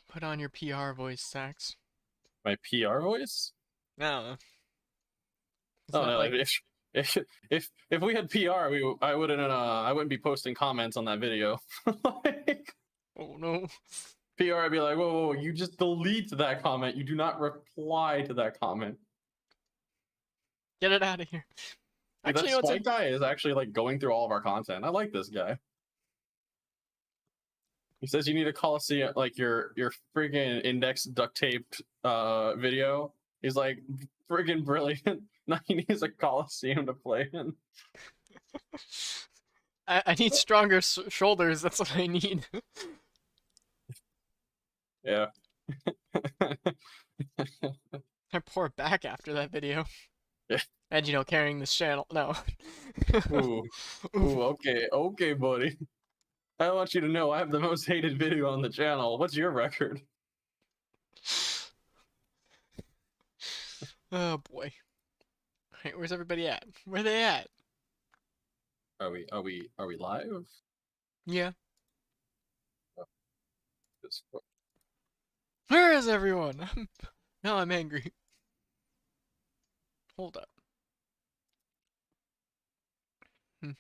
Put on your PR voice, Sax. My PR voice? No, it's Oh not no, like if we had PR, I wouldn't be posting comments on that video. Like, oh no. PR, I'd be like, whoa, whoa, you just delete that comment. You do not reply to that comment. Get it out of here. Dude, Actually, that you know what's Spike guy is actually like going through all of our content. I like this guy. He says you need a Coliseum, like your friggin' index duct taped video. He's like friggin' brilliant. Now he needs a Coliseum to play in. I need stronger shoulders. That's what I need. Yeah. I pour back after that video. Yeah. And you know, carrying this channel. No. Ooh. Ooh, okay, buddy. I want you to know I have the most hated video on the channel. What's your record? Oh boy. Alright, where's everybody at? Where they at? Are we live? Yeah. Oh, Where is everyone? Now I'm angry. Hold up. Why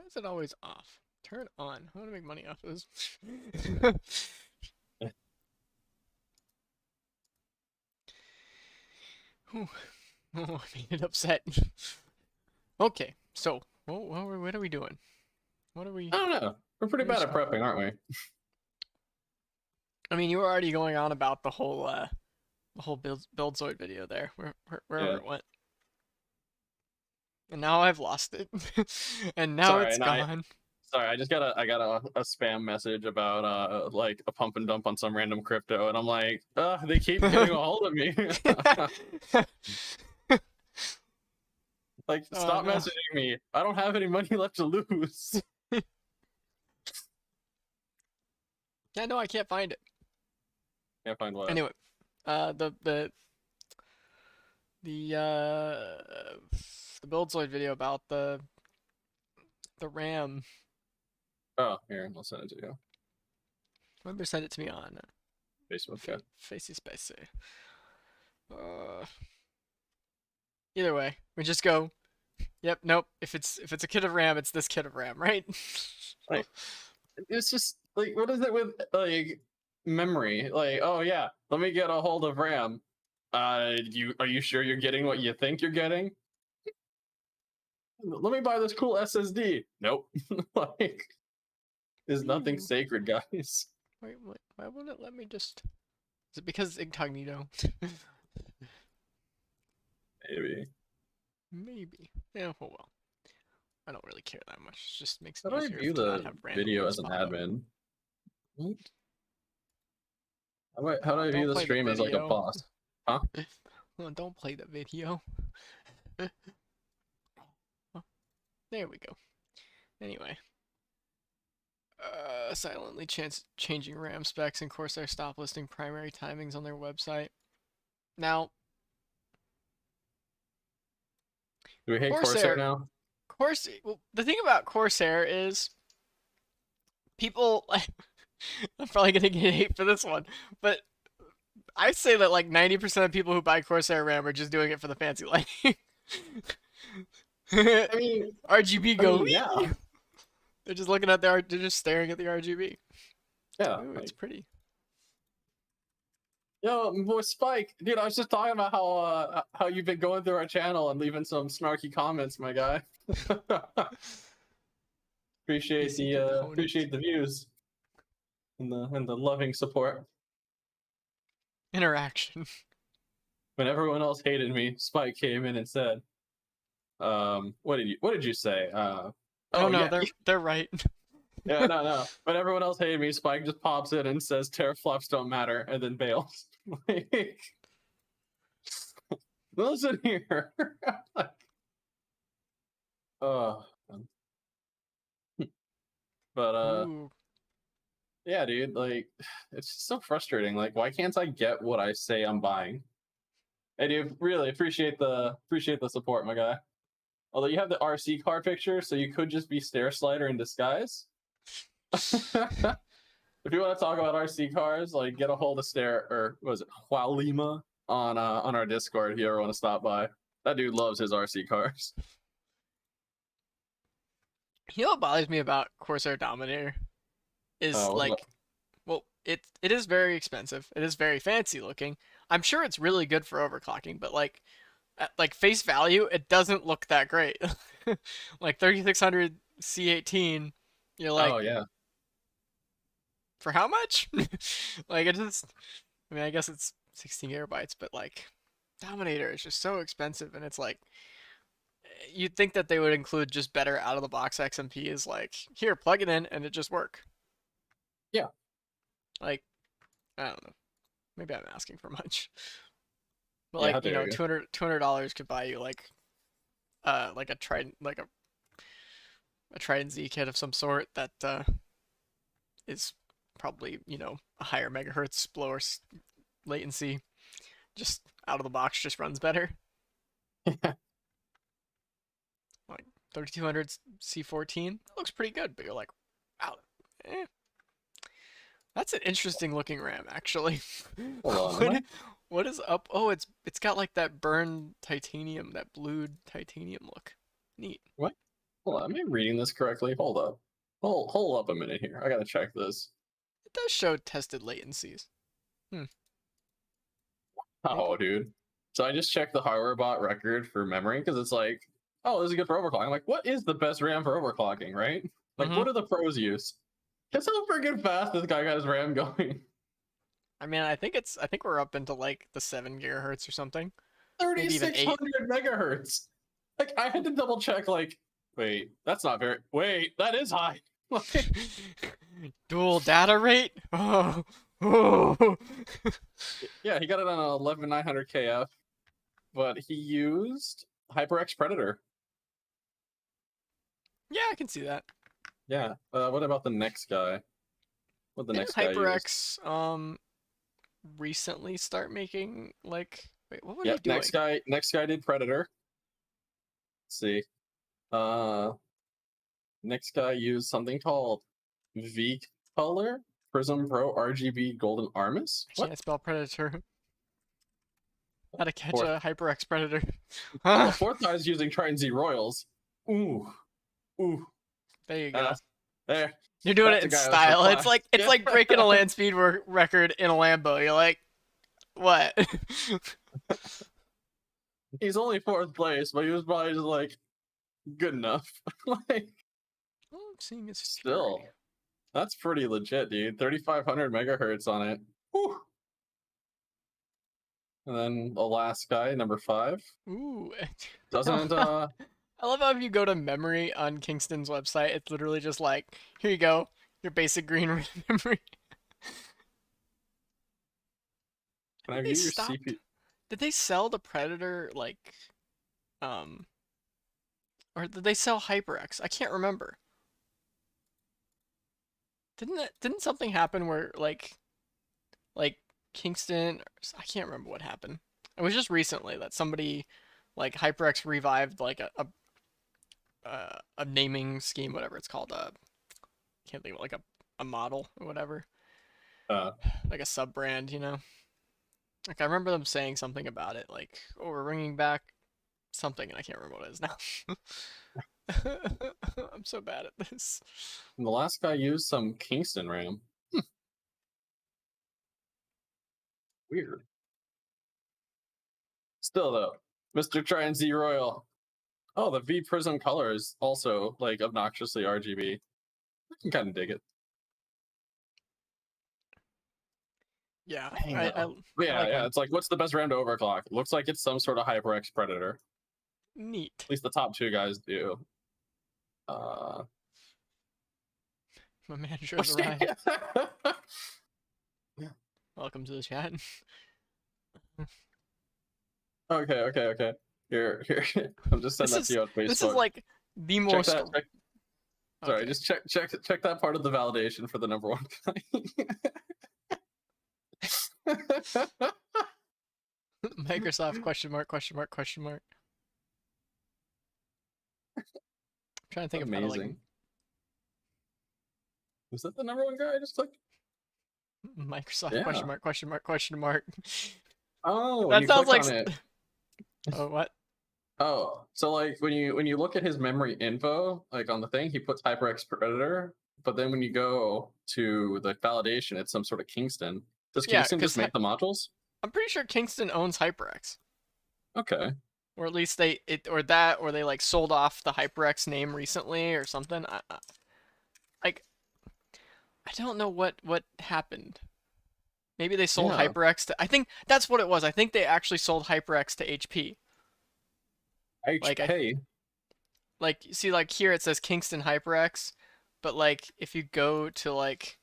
is it always off? Turn on. I want to make money off this. Oh, I made it upset. Okay, so what are we doing? What are we? I don't know. We're pretty bad at prepping, aren't we? I mean, you were already going on about the whole buildzoid video there, wherever it went, and now I've lost it, and now Sorry, it's gone. Sorry, I got a spam message about like a pump and dump on some random crypto, and I'm like, they keep getting a hold of me. Like, stop no. messaging me. I don't have any money left to lose. Yeah, no, I can't find it. Can't find what. Anyway, the buildzoid video about the RAM. Oh, here, I'll send it to you. Remember, send it to me on Facebook. Yeah. Facey Spacey. Either way, we just go. Yep. Nope. If it's a kit of RAM, it's this kit of RAM, right? Like, it's just like, what is it with like memory? Like, oh yeah, let me get a hold of RAM. Are you sure you're getting what you think you're getting? Let me buy this cool SSD. Nope. Like, there's nothing sacred, guys. Wait, why won't it let me just? Is it because incognito? Maybe. Maybe. Yeah. Oh well. I don't really care that much. It just makes it How do I easier view to not the have random video things as an pop up. admin? What? How do I view the stream as like a boss? Huh? Well, don't play the video. Oh, there we go. Anyway. Silently changing RAM specs, and Corsair stopped listing primary timings on their website. Now, Do we hate Corsair now? Well, the thing about Corsair is people. I'm probably gonna get hate for this one, but I say that like 90% of people who buy Corsair RAM are just doing it for the fancy lighting. I mean, RGB go. yeah. They're just looking at they're just staring at the RGB. Yeah. Ooh, it's pretty. Yo, boy Spike, dude, I was just talking about how you've been going through our channel and leaving some snarky comments, my guy. appreciate the views and the loving support. Interaction. When everyone else hated me, Spike came in and said, what did you say? Oh no, yeah. they're right. Yeah, no. When everyone else hated me, Spike just pops in and says teraflops don't matter, and then bails. Like, listen here. Like, but Ooh. yeah, dude, like, it's just so frustrating. Like, why can't I get what I say I'm buying? I do really appreciate the support, my guy. Although you have the RC car picture, so you could just be Stair Slider in disguise. If you want to talk about RC cars, like get a hold of what was it, Hualima on our Discord if you ever want to stop by. That dude loves his RC cars. You know what bothers me about Corsair Dominator is What's up? like, well, it is very expensive. It is very fancy looking. I'm sure it's really good for overclocking, but like at like face value, it doesn't look that great. Like 3600 C18, you're Oh like, yeah. for how much? Like it just, I mean, I guess it's 16 gigabytes, but like Dominator is just so expensive, and it's like you'd think that they would include just better out of the box XMP is like, here, plug it in and it just work. Yeah. Like, I don't know. Maybe I'm asking for much. But Yeah, how like, you dare know, you? $200 could buy you like a Trident like a Trident Z kit of some sort that is probably, you know, a higher megahertz, lower latency, just out of the box just runs better. Like 3200 C14 looks pretty good, but you're like, wow, eh. That's an interesting looking RAM, actually. Hold on, am I? what, what is up? Oh, it's got like that burned titanium, that blued titanium look. Neat. What? Hold on, am I reading this correctly? Hold up. Hold up a minute here. I gotta check this. It does show tested latencies. Hmm. Oh, Maybe. dude. So I just checked the hardware bot record for memory because it's like, oh, this is good for overclocking. I'm like, what is the best RAM for overclocking, right? Like, Mm-hmm. what do the pros use? Guess how freaking fast this guy got his RAM going. I mean, I think we're up into like the 7 gigahertz or something. Maybe even 8. 3600 megahertz. Like, I had to double check, like, wait, that's not very, wait, that is high. Like, Dual data rate? Oh. Oh. yeah, he got it on an 11900 KF, but he used HyperX Predator. Yeah, I can see that. Yeah. What about the next guy? What the Didn't next guy use? HyperX recently start making like, wait, what were they Yep, doing? next guy did Predator. Let's see. Uh Next guy used something called V Color Prism Pro RGB Golden Armis. I What? can't spell predator. How to catch Fourth. a HyperX predator. The Huh? fourth guy is using Trident Z Royals. Ooh. Ooh. There you go. Uh, there. You're doing it That's a in guy with some style. class. It's Yeah. like breaking a land speed record in a Lambo. You're like, what? He's only fourth place, but he was probably just like good enough. Like, Oh, I'm seeing his still, fury. that's pretty legit, dude. 3500 megahertz on it. Whew. And then the last guy, number 5, Ooh. doesn't I love how if you go to memory on Kingston's website, it's literally just like, here you go, your basic green memory. I can I think they view your stopped. CPU? Did they sell the Predator like, um, or did they sell HyperX? I can't remember. Didn't something happen where like Kingston? I can't remember what happened. It was just recently that somebody like HyperX revived like a naming scheme, whatever it's called. Can't think of like a model or whatever, Uh, like a sub brand, you know. Like I remember them saying something about it, like, "Oh, we're bringing back something," and I can't remember what it is now. I'm so bad at this. and the last guy used some Kingston RAM. Weird. Still though, Mr. Trident Z Royal. Oh, the V Prism color is also like obnoxiously RGB. I can kind of dig it. Yeah, Hang I on. I, But I yeah, like yeah. when It's like, what's the best RAM to overclock? Looks like it's some sort of HyperX Predator. neat. At least the top 2 guys do. Uh, My manager's arrived. Welcome to the chat. okay. Here. I'm just sending that to you on This is Facebook. like the Check most. that. Sorry, Okay. just check that part of the validation for the number 1 guy. Microsoft question mark question mark question mark. trying to think of how to like Amazing. Was that the number one guy I just clicked? Microsoft Yeah. question mark. Oh, when That you sounds click like on it. oh what? Oh, so like when you look at his memory info, like on the thing, he puts HyperX Predator, but then when you go to the validation, it's some sort of Kingston. Does Yeah, Kingston because just make the modules? I'm pretty sure Kingston owns HyperX, Okay. or at least or they like sold off the HyperX name recently or something. Like I don't know what happened. Maybe they sold Yeah. HyperX to. I think that's what it was. I think they actually sold HyperX to HP. Like I HP. like see like here it says Kingston HyperX, but like if you go to like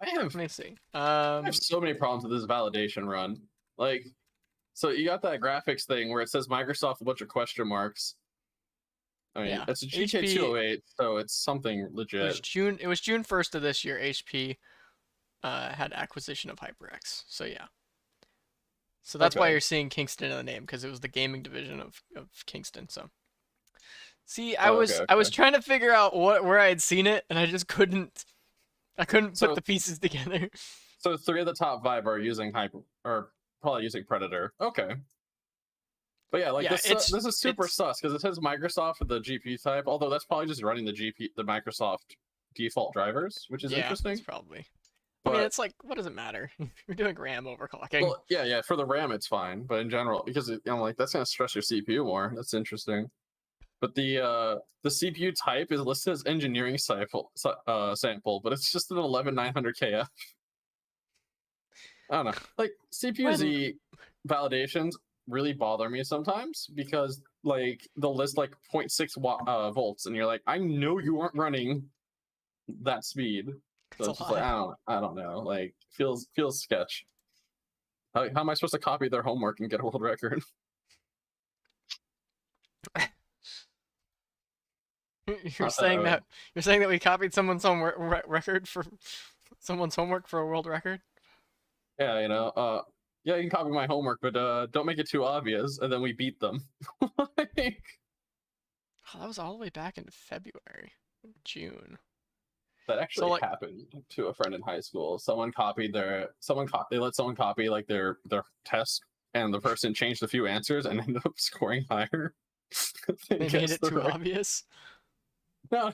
I have let me see. I have so many problems with this validation run. Like, so you got that graphics thing where it says Microsoft a bunch of question marks. I mean, Yeah, it's a HP. GK208, so it's something legit. It was June 1st of this year. HP had acquisition of HyperX. So yeah. So that's why Okay. you're seeing Kingston in the name because it was the gaming division of Kingston. So see, Oh, okay, I was okay. trying to figure out where I had seen it and I couldn't put So the pieces together. so three of the top five are using hyper or probably using Predator. Okay. But yeah, like Yeah, this is super it's sus because it says Microsoft with the GPU type, although that's probably just running the Microsoft default drivers, which is yeah, it's interesting. probably. I mean, But it's like what does it matter? We're doing RAM overclocking. well, yeah, yeah, for the RAM it's fine, but in general, because like that's gonna stress your CPU more. That's interesting. But the CPU type is listed as engineering sample, but it's just an 11900 KF. I don't know. Like CPU When Z validations really bother me sometimes because like they'll list like 0.6 volts, and you're like, I know you aren't running that speed. So it's a it's just like lie. I don't know. Like feels sketch. How am I supposed to copy their homework and get a world record? You're Not that I saying would. that we copied someone's record for someone's homework for a world record. Yeah, yeah, you can copy my homework, but don't make it too obvious, and then we beat them. Like, Oh, that was all the way back in February, June. that So actually like, happened to a friend in high school. They let someone copy like their test, and the person changed a few answers and ended up scoring higher. They they made guessed it the too right. obvious. No.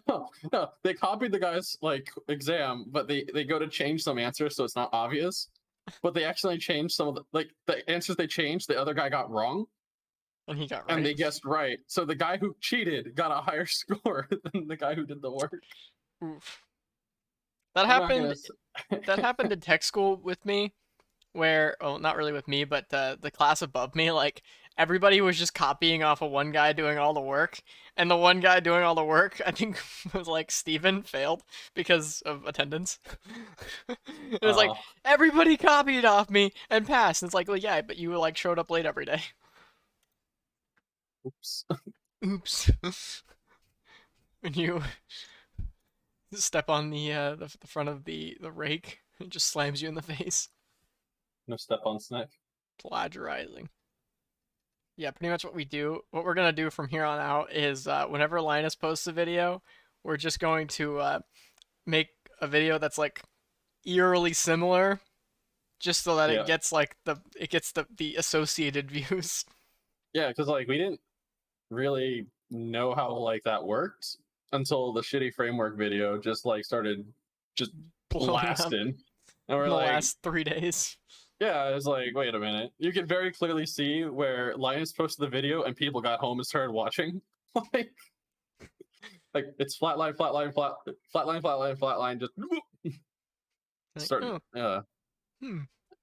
They copied the guy's like exam, but they go to change some answers so it's not obvious. But they accidentally changed some of the answers they changed. The other guy got wrong, And he got and right. they guessed right. So the guy who cheated got a higher score than the guy who did the work. Oof. That I'm not gonna. happened. That happened in tech school with me, where well, not really with me, but the class above me, like everybody was just copying off of one guy doing all the work, and the one guy doing all the work, I think was like Steven failed because of attendance. It was like uh, everybody copied off me and passed. And it's like, well, yeah, but you like showed up late every day. oops. Oops. When you step on the front of the rake, it just slams you in the face. No step on snack. Plagiarizing. Yeah, pretty much what we're gonna do from here on out is whenever Linus posts a video, we're just going to make a video that's like eerily similar, just so that it Yeah, gets like the associated views. yeah, because like we didn't really know how like that worked until the shitty framework video just like started just Blowing up blasting, and we're in the like, last 3 days. yeah, it's like, wait a minute. You can very clearly see where Linus posted the video and people got home and started watching. like, like it's flatline, flatline, flatline, flatline, flatline, just Like, starting. oh, hmm,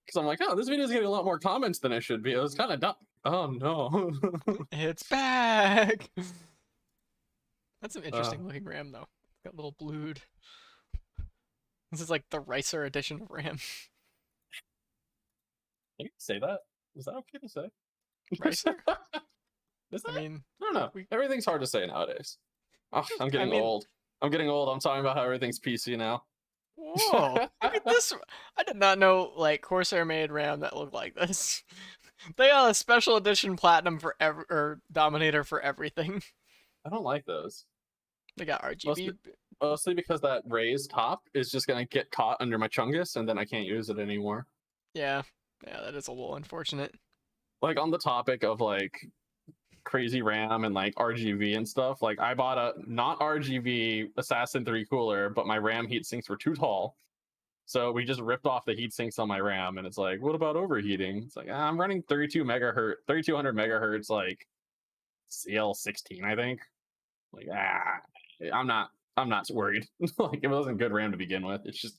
Because I'm like, oh, this video is getting a lot more comments than it should be. It was kind of dumb. Oh no. it's back. That's an uh, interesting looking RAM though. It's got little blued. This is like the Ricer edition of RAM. can you say that? Is that okay to say? Ricer? Is I that? mean, I don't know. we. Everything's hard to say nowadays. Oh, I'm I getting mean, old. I'm getting old. I'm talking about how everything's PC now. whoa! Look at this. I did not know like Corsair made RAM that looked like this. They got a special edition platinum for or Dominator for everything. I don't like those. They got RGB. Mostly, mostly because that raised top is just gonna get caught under my chungus, and then I can't use it anymore. Yeah, yeah, that is a little unfortunate. Like on the topic of like crazy RAM and like RGB and stuff, like I bought a not RGB Assassin 3 cooler, but my RAM heat sinks were too tall. So we just ripped off the heat sinks on my RAM, and it's like, what about overheating? It's like I'm running 3200 megahertz, like CL16, I think. Like I'm not worried. Like it wasn't good RAM to begin with. It's just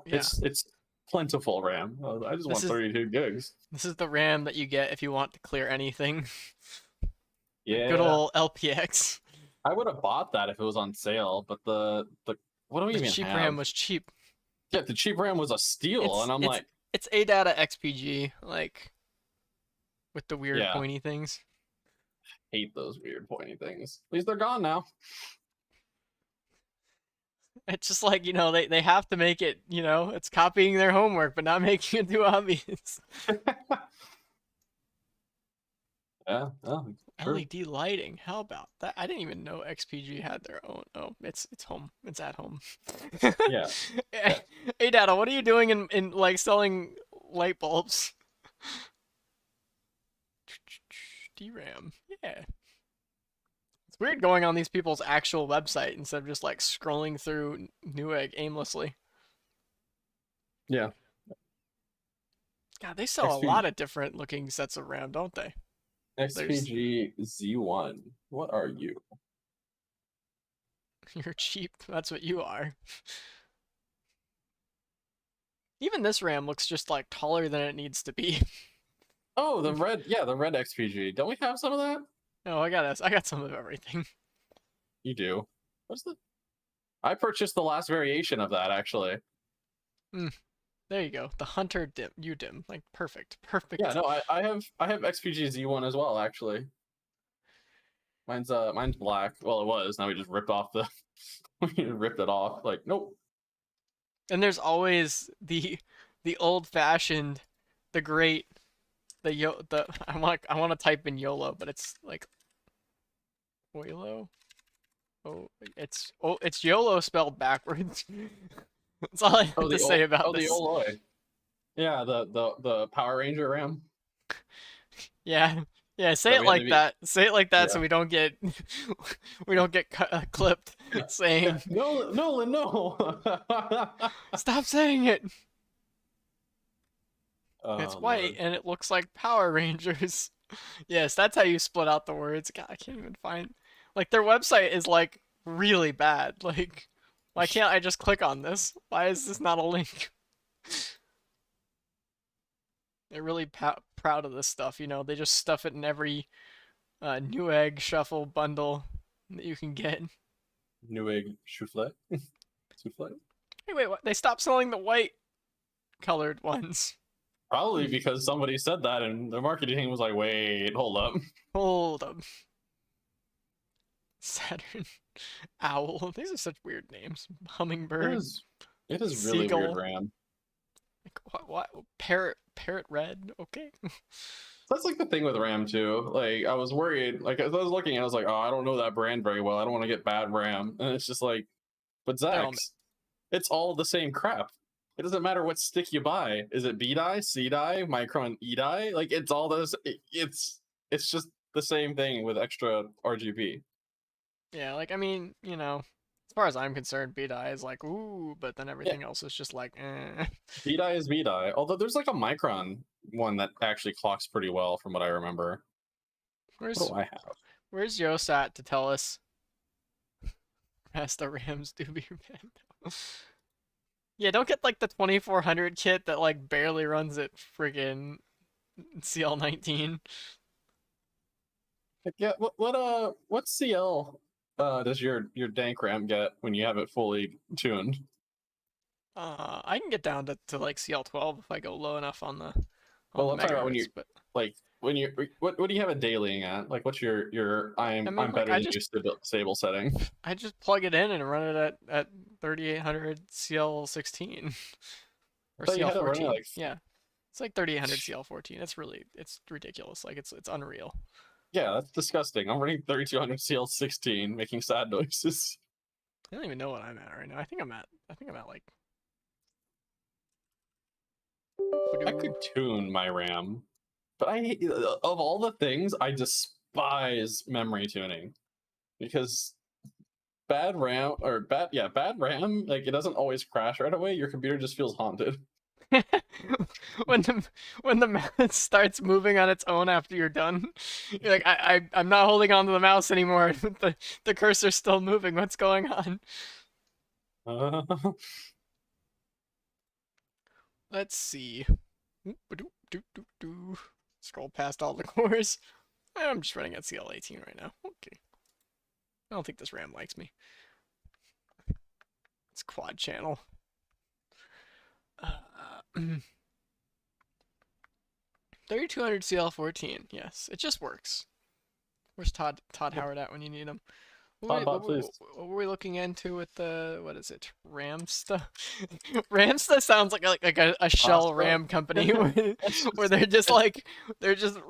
Yeah, it's plentiful RAM. I just this want is 32 gigs. this is the RAM that you get if you want to clear anything. Good Yeah, old LPX. I would have bought that if it was on sale, but the what do we The even cheap have? RAM was cheap. Yeah, the cheap RAM was a steal, It's and I'm it's like, it's ADATA XPG, like with the weird yeah, pointy things. hate those weird pointy things. At least they're gone now. It's just like, they have to make it, it's copying their homework, but not making it too obvious. Yeah, oh, true. LED lighting, how about that? I didn't even know XPG had their own. Oh, it's home. It's at home. Yeah. Hey, Dada, what are you doing in like selling light bulbs? DRAM. Yeah. It's weird going on these people's actual website instead of just like scrolling through Newegg aimlessly. Yeah. God, they sell a lot of different looking sets of RAM, don't they? There's XPG Z1. What are you? You're cheap. That's what you are. Even this RAM looks just like taller than it needs to be. Oh, the red. Yeah, the red XPG. Don't we have some of that? No, I got this. I got some of everything. You do. What's the? I purchased the last variation of that actually. There you go. The Hunter dim, dim, like perfect, perfect. Yeah, no, I have XPG Z1 as well actually. Mine's black. Well, it was. Now we just ripped off the. We ripped it off. Like, nope. And there's always the old fashioned, the great, the I want to type in YOLO, but it's like Oilo. It's YOLO spelled backwards. That's all I have to say about the this. Oloy. Yeah, the Power Ranger RAM. Yeah. Yeah, say That it we had to like be. that. Say it like that Yeah. so we don't get clipped saying No, Nolan, no. stop saying it. It's Oh white Lord. and it looks like Power Rangers. Yes, that's how you split out the words. God, I can't even find like their website is like really bad. Like why can't I just click on this? Why is this not a link? They're really proud of this stuff, They just stuff it in every Newegg shuffle bundle that you can get. Newegg souffle. Souffle. Hey, wait, what? They stopped selling the white colored ones. Probably because somebody said that, and the marketing team was like, "Wait, hold up." Hold up. Saturn. Owl. These are such weird names. Hummingbird. It is really Seagull. weird, RAM. Like, what? Parrot red. Okay. That's like the thing with RAM too. Like I was worried. Like as I was looking, I was like, "Oh, I don't know that brand very well. I don't want to get bad RAM." And it's just like, but Zax, it's all the same crap. It doesn't matter what stick you buy. Is it B die, C die, Micron E die? Like it's all those. It's just the same thing with extra RGB. Yeah, like I mean, as far as I'm concerned, B-die is like ooh, but then everything else is just like eh. B die is B die. Although there's like a Micron one that actually clocks pretty well from what I remember. What do I have? Where's Yosat to tell us the Rams do be bad? Yeah, don't get like the 2400 kit that like barely runs at friggin' CL19. Yeah, what CL does your dank RAM get when you have it fully tuned? I can get down to like CL12 if I go low enough on the Well, let's talk about when you megahertz, but like when you what do you have it dailying at? Like what's your I mean, I'm like better than you stable setting? I just plug it in and run it at 3800 CL16 I or thought you had it running CL14. like Yeah. It's like 3800 CL14. It's ridiculous. Like it's unreal. Yeah, that's disgusting. I'm running 3200 CL16, making sad noises. I don't even know what I'm at right now. I think I'm at like. I could tune my RAM, but of all the things, I despise memory tuning because bad RAM, like it doesn't always crash right away. Your computer just feels haunted. when the when the mouse starts moving on its own after you're done, you're like, I'm not holding on to the mouse anymore. The cursor's still moving. What's going on? Uh, Let's see. Scroll past all the cores. I'm just running at CL18 right now. Okay. I don't think this RAM likes me. It's quad channel. 3200 CL14. Yes, it just works. Where's Todd Howard at when you need him? Todd Bot, please. What were we looking into with the, what is it, Ramsta? Ramsta sounds like a shell RAM company where they're just like they're just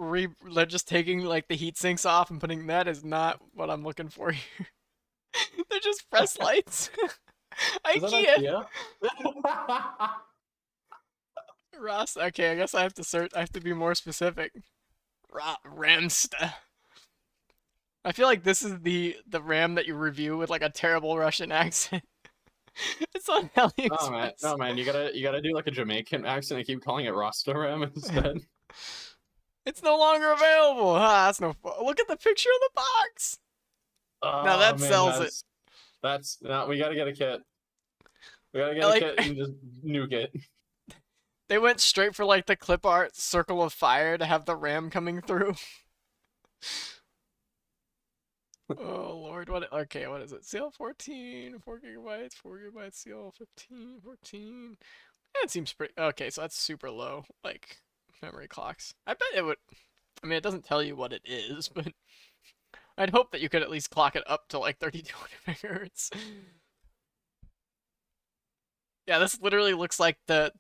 taking like the heat sinks off and putting. That is not what I'm looking for here. They're just press lights. Is that IKEA. IKEA? Ross. Okay, I guess I have to search. I have to be more specific. Ramsta. I feel like this is the RAM that you review with like a terrible Russian accent. It's on AliExpress. No man, you gotta do like a Jamaican accent and keep calling it Rasta RAM instead. It's no longer available. Ah, that's no fun. Look at the picture of the box. Now that sells it. That's no. We gotta get a kit. We gotta get a kit and just nuke it. They went straight for like the clip art circle of fire to have the RAM coming through. Oh lord, what? Okay, what is it? CL14, 4 gigabytes, 4 gigabytes, CL15, 14. Yeah, it seems pretty. Okay, so that's super low, like memory clocks. I bet it would. I mean, it doesn't tell you what it is, but I'd hope that you could at least clock it up to like 3200 megahertz. Yeah, this literally looks like the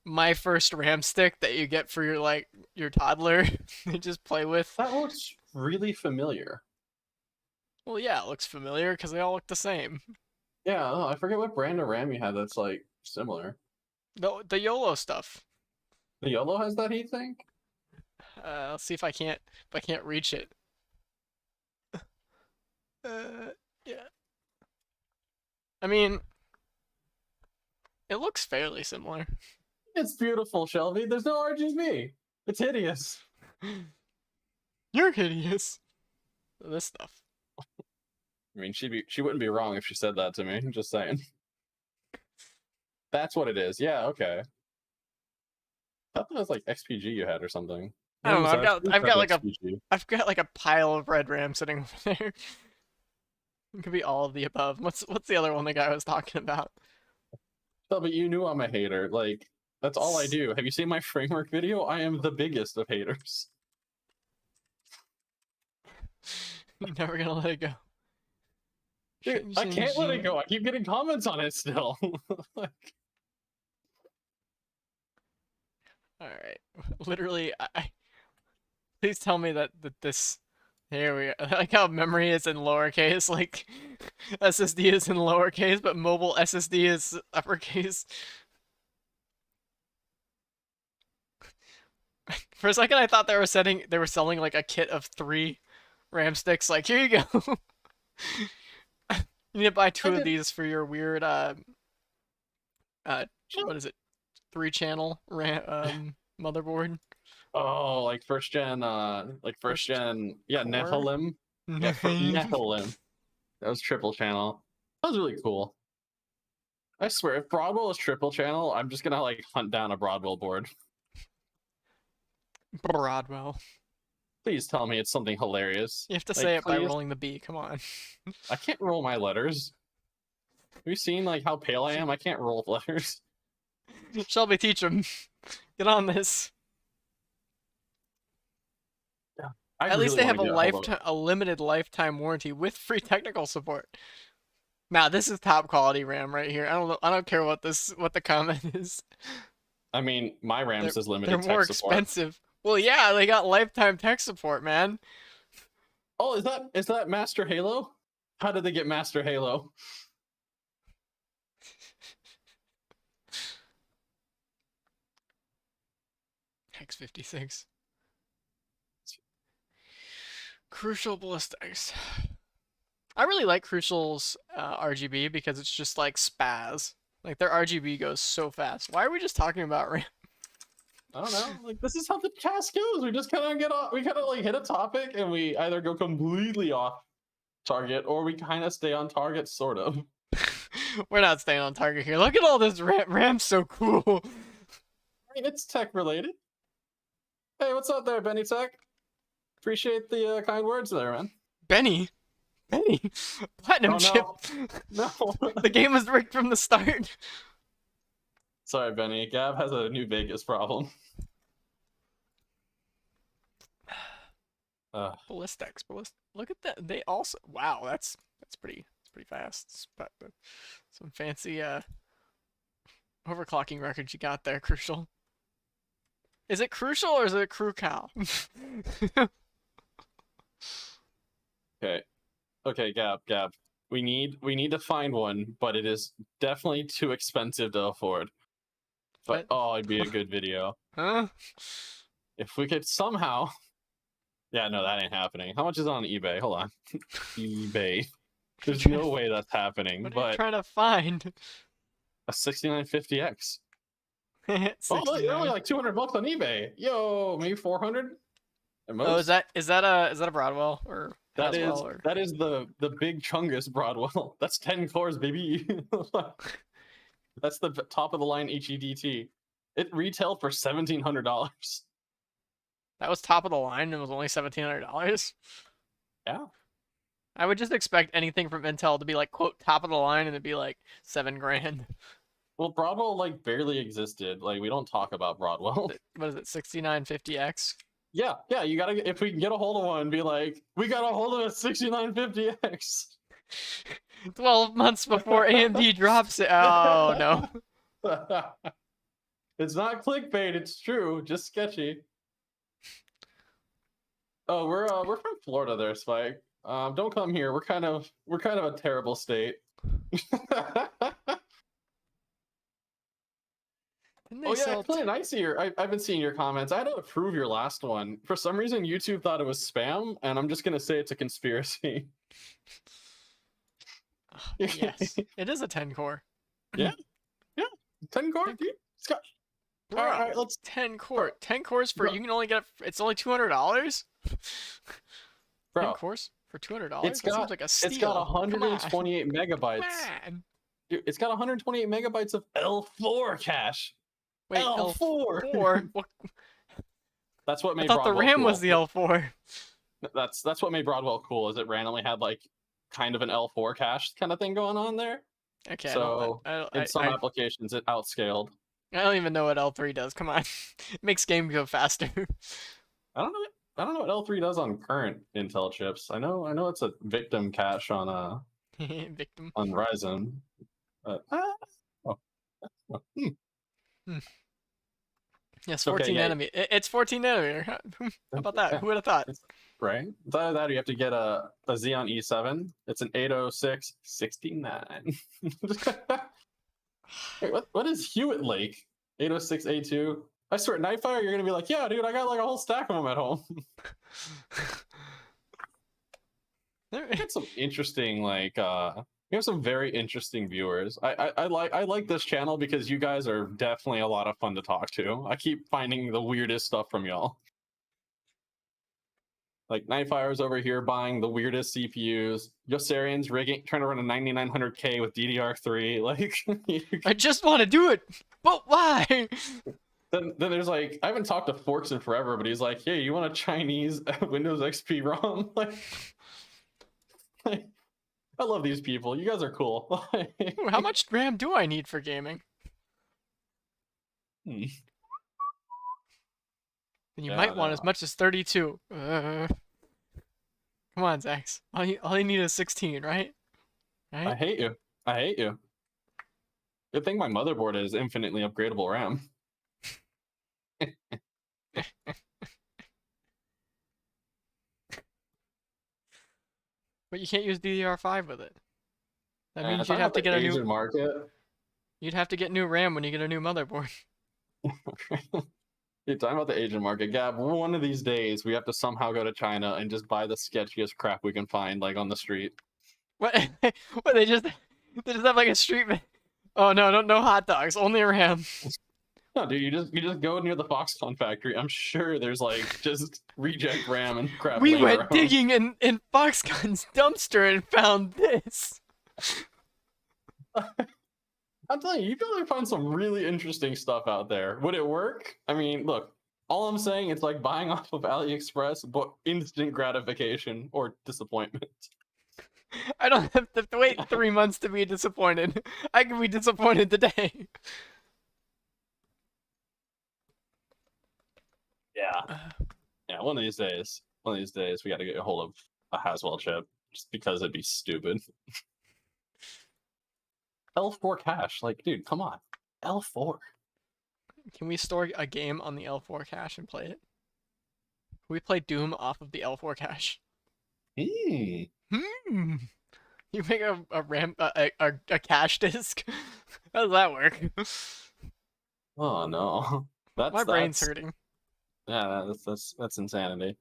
my first RAM stick that you get for your toddler to just play with. That looks really familiar. Well, yeah, it looks familiar because they all look the same. Yeah, I forget what brand of RAM you had that's like similar. The YOLO stuff. The YOLO has that heat sink? Let's see if I can't reach it. Yeah. I mean, it looks fairly similar. It's beautiful, Shelby. There's no RGB. It's hideous. You're hideous. This stuff. I mean, she wouldn't be wrong if she said that to me. I'm just saying. That's what it is. Yeah, okay. I thought that was like XPG you had or something. I don't know. I've got like a pile of red RAM sitting over there. It could be all of the above. What's the other one the guy was talking about? No, but you knew I'm a hater. Like, that's all I do. Have you seen my framework video? I am the biggest of haters. You're never gonna let it go. Dude, I can't let it go. I keep getting comments on it still. Like... Alright. Literally, please tell me that this... Here we go. I like how memory is in lowercase, like SSD is in lowercase, but mobile SSD is uppercase. For a second, I thought they were selling like a kit of 3 RAM sticks. Like, here you go. You need to buy 2 of these for your weird what is it? 3-channel RAM motherboard. Oh, like first gen, yeah, Nephilim. Yeah, Nephilim. That was triple channel. That was really cool. I swear, if Broadwell is triple channel, I'm just gonna like hunt down a Broadwell board. Broadwell. Please tell me it's something hilarious. You have to say it by rolling the B. Come on. I can't roll my letters. Have you seen like how pale I am? I can't roll letters. Shelby, teach him. Get on this. Yeah. At least they have a limited lifetime warranty with free technical support. Now this is top quality RAM right here. I don't care what the comment is. I mean, my RAM They're says they're limited more tech support. expensive. Well, yeah, they got lifetime tech support, man. Oh, is that Master Halo? How did they get Master Halo? Hex 56. Crucial ballistics. I really like Crucial's RGB because it's just like spaz. Like their RGB goes so fast. Why are we just talking about RAM? I don't know. Like this is how the cast goes. We just kind of get off. We kind of like hit a topic and we either go completely off target or we kind of stay on target, sort of. We're not staying on target here. Look at all this RAM. RAM's so cool. I mean, it's tech related. Hey, what's up there, Benny Tech? Appreciate the kind words there, man. Benny. Benny. Platinum Oh, chip. No. The game was rigged from the start. Sorry, Benny. Gab has a New Vegas problem. Ballistics. Look at that. They also. Wow, that's pretty fast. But some fancy overclocking records you got there, Crucial. Is it Crucial or is it Crew Cow? Okay. Okay, Gab. We need to find one, but it is definitely too expensive to afford. But oh, it'd be a good video. Huh? If we could somehow. Yeah, no, that ain't happening. How much is on eBay? Hold on. eBay. There's no way that's happening. What are you But trying to find? a 6950X. Oh, they're 69. only like $200 on eBay. Yo, maybe 400 at most. Oh, is that a Broadwell or that is Haswell or... that is the big chungus Broadwell. That's 10 cores, baby. That's the top of the line HEDT. It retailed for $1,700. That was top of the line and it was only $1,700. Yeah. I would just expect anything from Intel to be like quote top of the line and it'd be like $7,000. Well, Broadwell like barely existed. Like we don't talk about Broadwell. What is it? 6950X? Yeah. You gotta, if we can get a hold of one, be like, we got a hold of a 6950X. 12 months before AMD drops it. Oh no. It's not clickbait. It's true. Just sketchy. Oh, we're from Florida, there, Spike. Don't come here. We're kind of a terrible state. Oh yeah, Clint, I see I've been seeing your comments. I had to approve your last one. For some reason, YouTube thought it was spam, and I'm just gonna say it's a conspiracy. Yes, it is a 10 core. Yeah, 10 core. Dude. Bro, all right, let's 10 core. 10 cores for bro. you can only get it's only $200. 10 Bro, cores for $200. It's That got seems like a steal. it's got 128 megabytes. Man. Dude, it's got 128 megabytes of L4 cache. Wait, L4. L4. What? That's what I made thought the Broadwell RAM cool. was the L4. That's what made Broadwell cool. Is it randomly had like kind of an L4 cache kind of thing going on there. Okay. So in some I applications, it outscaled. don't even know what L3 does. Come on, it makes game go faster. I don't know what L3 does on current Intel chips. I know it's a victim cache on Victim. on Ryzen. Yes, Okay, 14 yeah. nanometer. It's 14 nanometer. How about that? Yeah. Who would have thought? Right. It's either that or you have to get a Xeon E7. It's an 806-69. Wait, what is Hewitt Lake? 806A2. I swear, Nightfire, you're gonna be like, yeah, dude, I got like a whole stack of them at home. We had some interesting, like, we have some very interesting viewers. I like this channel because you guys are definitely a lot of fun to talk to. I keep finding the weirdest stuff from y'all. Like Nightfire's over here buying the weirdest CPUs. Yossarian's rigging, trying to run a 9900K with DDR3. Like, I just want to do it, but why? then there's like, I haven't talked to Forks in forever, but he's like, hey, you want a Chinese Windows XP ROM? Like, I love these people. You guys are cool. Ooh, how much RAM do I need for gaming? Hmm. And you Yeah, might want no. as much as 32. Come on, Zax. All you need is 16, right? I Right? hate you. Good thing my motherboard is infinitely upgradable RAM. But you can't use DDR5 with it. That And means you'd talking have about to the get a new Asian market, new RAM when you get a new motherboard. you're talking about the Asian market, Gab. One of these days, we have to somehow go to China and just buy the sketchiest crap we can find, like on the street. What? What they just have like a street. Oh no, no hot dogs, only RAM. No, dude, you just go near the Foxconn factory. I'm sure there's like just reject RAM and crap We laying went around. digging in Foxconn's dumpster and found this. I'm telling you, you probably find some really interesting stuff out there. Would it work? I mean, look, all I'm saying it's like buying off of AliExpress, but instant gratification or disappointment. I don't have to wait 3 months to be disappointed. I can be disappointed today. Yeah. Yeah, one of these days, we got to get a hold of a Haswell chip, just because it'd be stupid. L4 cache, like, dude, come on, L4. Can we store a game on the L4 cache and play it? Can we play Doom off of the L4 cache? Eee. Hmm. You make a RAM a cache disk? How does that work? Oh no, My brain's that's hurting. yeah, that's insanity.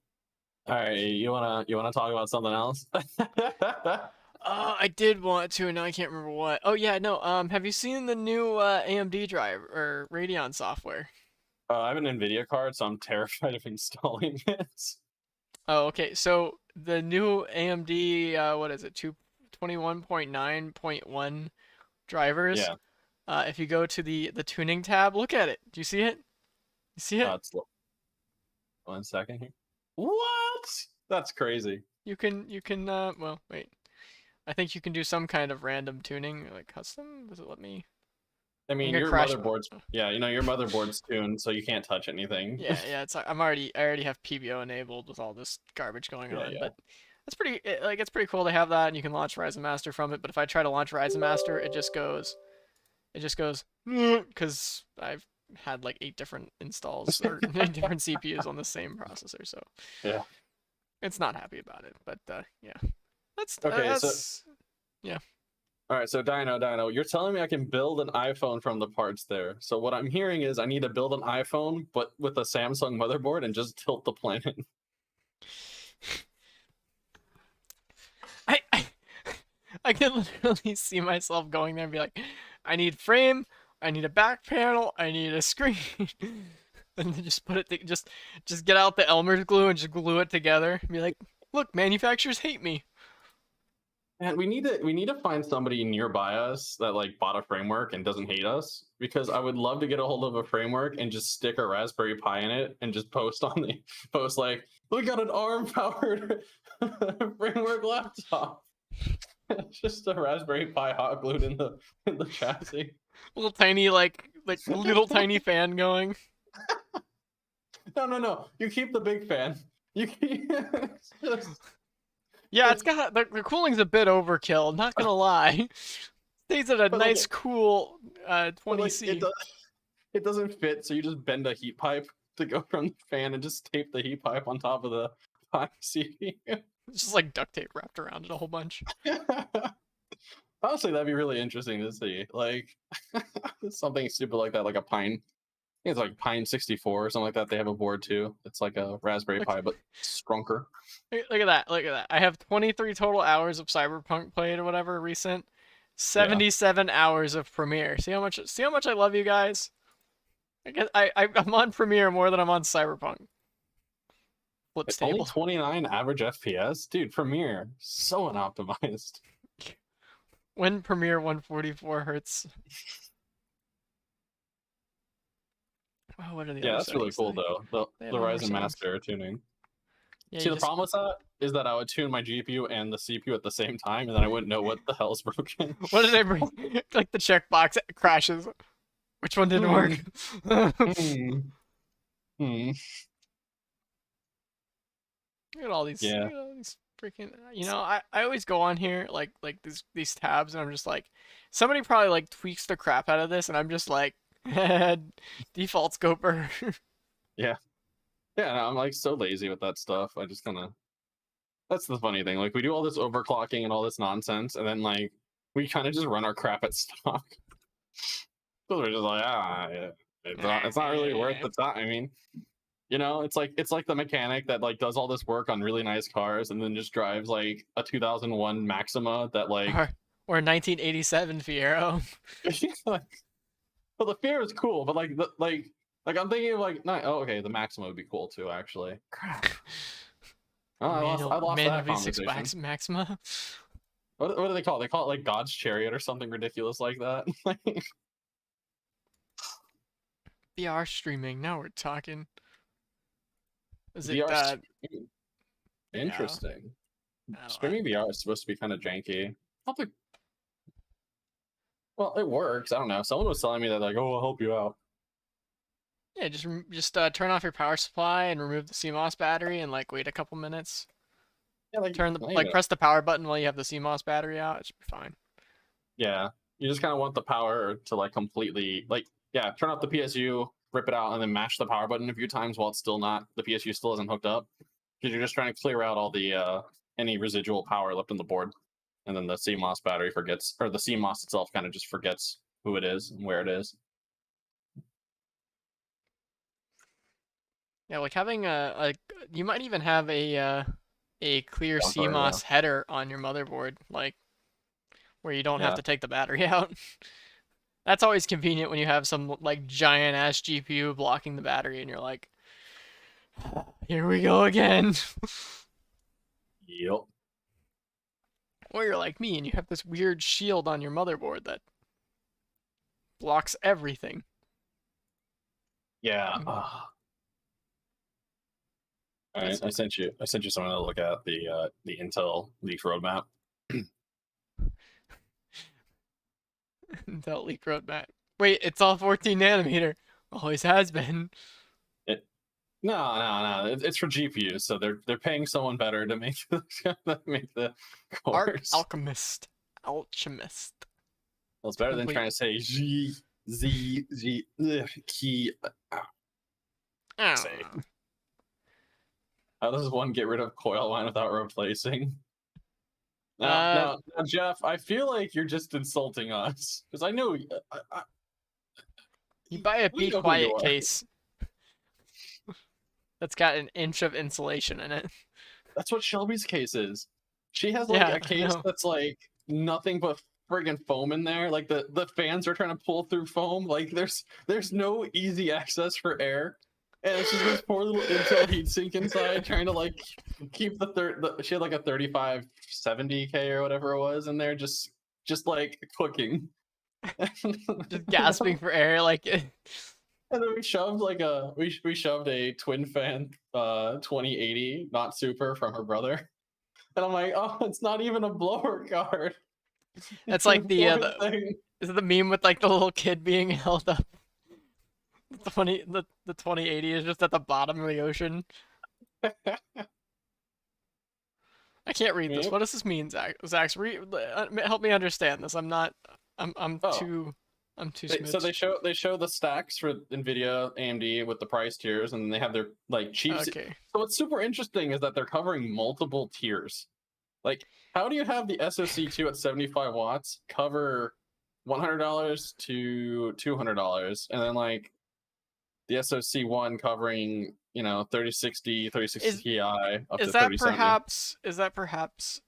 All right, you wanna talk about something else? I did want to, and now I can't remember what. Oh yeah, no. Have you seen the new AMD drive or Radeon software? I have an Nvidia card, so I'm terrified of installing it. Oh, okay. So the new AMD, what is it, 221.9.1 drivers. Yeah, If you go to the tuning tab, look at it. Do you see it? You see it? it's 1 second here. What? That's crazy. You can well, wait. I think you can do some kind of random tuning, like custom. Does it let me? I I'm mean, gonna your crash. motherboard's yeah, your motherboard's tuned, so you can't touch anything. Yeah. I already have PBO enabled with all this garbage going Yeah, on, yeah. but that's it's pretty cool to have that, and you can launch Ryzen Master from it. But if I try to launch Ryzen Master, it just goes because I've had like 8 different installs or 8 different CPUs on the same processor, so Yeah. it's not happy about it. But yeah, Okay, so that's yeah. all right, so Dino, you're telling me I can build an iPhone from the parts there. So what I'm hearing is I need to build an iPhone, but with a Samsung motherboard and just tilt the planet. I I can literally see myself going there and be like, I need frame, I need a back panel, I need a screen, and then just put it, just get out the Elmer's glue and just glue it together. And be like, look, manufacturers hate me. Man, we need to find somebody nearby us that like bought a framework and doesn't hate us, because I would love to get a hold of a framework and just stick a Raspberry Pi in it and just post on the post like, we got an ARM powered framework laptop. Just a Raspberry Pi hot glued in the chassis. Little tiny like little tiny fan going. No. You keep the big fan. You keep just, Yeah, it's just got the cooling's a bit overkill. Not gonna lie. Stays at a but like nice cool but like 20C. it doesn't fit, so you just bend a heat pipe to go from the fan and just tape the heat pipe on top of the Pi CPU. It's just like duct tape wrapped around it a whole bunch. Honestly, that'd be really interesting to see. Like something stupid like that, like a Pine. I think it's like Pine 64 or something like that. They have a board too. It's like a Raspberry Look, Pi, but strunker. look at that. Look at that. I have 23 total hours of Cyberpunk played or whatever recent. Yeah. 77 hours of Premiere. See how much I love you guys? I guess I'm on Premiere more than I'm on Cyberpunk. Flips It's only table. 29 average FPS. Dude, Premiere, so unoptimized. When Premiere 144 hertz. Oh, what are the Yeah, other that's really settings? cool though. The They have the no more Ryzen settings. Master tuning. Yeah, See, you the just problem with that is that I would tune my GPU and the CPU at the same time, and then I wouldn't know what the hell's broken. what did I bring? Like the checkbox crashes. Which one didn't work? Hmm. Hmm. Yeah. Look at all these freaking. I always go on here like these tabs, and I'm just like, somebody probably like tweaks the crap out of this, and I'm just like, default scoper. Yeah. Yeah, no, I'm like so lazy with that stuff. I just kind of that's the funny thing. Like we do all this overclocking and all this nonsense, and then like we kind of just run our crap at stock. Because we're just like, yeah, it's not really worth the time. I mean, it's like the mechanic that like does all this work on really nice cars and then just drives like a 2001 Maxima that like, Or 1987 Fiero. like well, the Fear is cool, but like like I'm thinking of like not, oh okay, the Maxima would be cool too actually. Crap. Oh, I lost Manual that V6 conversation. Maxima. What do they call it? They call it like God's Chariot or something ridiculous like that. VR streaming. Now we're talking. Is it VR streaming. yeah. Interesting. I don't know. Streaming VR is supposed to be kind of janky. I think, well, it works. I don't know. Someone was telling me that like, oh, I'll help you out. Yeah, just turn off your power supply and remove the CMOS battery and like wait a couple minutes. Yeah, like Turn the not even, like press the power button while you have the CMOS battery out. It should be fine. yeah. You just kind of want the power to like completely like yeah, turn off the PSU, rip it out, and then mash the power button a few times while it's still not the PSU still isn't hooked up because you're just trying to clear out all the any residual power left in the board, and then the CMOS battery forgets or the CMOS itself kind of just forgets who it is and where it is. Yeah, like having you might even have a clear Jumper, yeah. CMOS header on your motherboard, like where you don't have Yeah. to take the battery out. That's always convenient when you have some like giant ass GPU blocking the battery and you're like, here we go again. Yep. Or you're like me and you have this weird shield on your motherboard that blocks everything. Yeah. All right, That's I sent you something to look at the Intel leak roadmap. Intel leak roadmap. Wait, it's all 14 nanometer. Always has been. It no, it's for GPUs, so they're paying someone better to make make the cores. Alchemist. Alchemist. Well, it's better than Complete. trying to say Z key. Say. How does one get rid of coil line without replacing? Now, Jeff, I feel like you're just insulting us because I know you buy a we Be know who you Quiet are. case that's got an inch of insulation in it. That's what Shelby's case is. She has like a case that's like nothing but friggin' foam in there. Like the fans are trying to pull through foam. Like there's no easy access for air. And it's just this poor little Intel heatsink inside trying to like keep she had like a 3570K or whatever it was in there just like cooking. Just gasping for air like And then we shoved like we shoved a twin fan 2080 not super from her brother. And I'm like, oh, it's not even a blower card. It's like the is it the meme with like the little kid being held up? The 2080 is just at the bottom of the ocean. I can't read this. What does this mean, Zach? Zach, help me understand this. I'm too smooth. So they show the stacks for Nvidia, AMD with the price tiers, and then they have their like cheap. Okay. So what's super interesting is that they're covering multiple tiers. Like, how do you have the SoC2 at 75 watts cover $100 to $200, and then like the SoC1 covering 3060 Ti up to 3070? Is that perhaps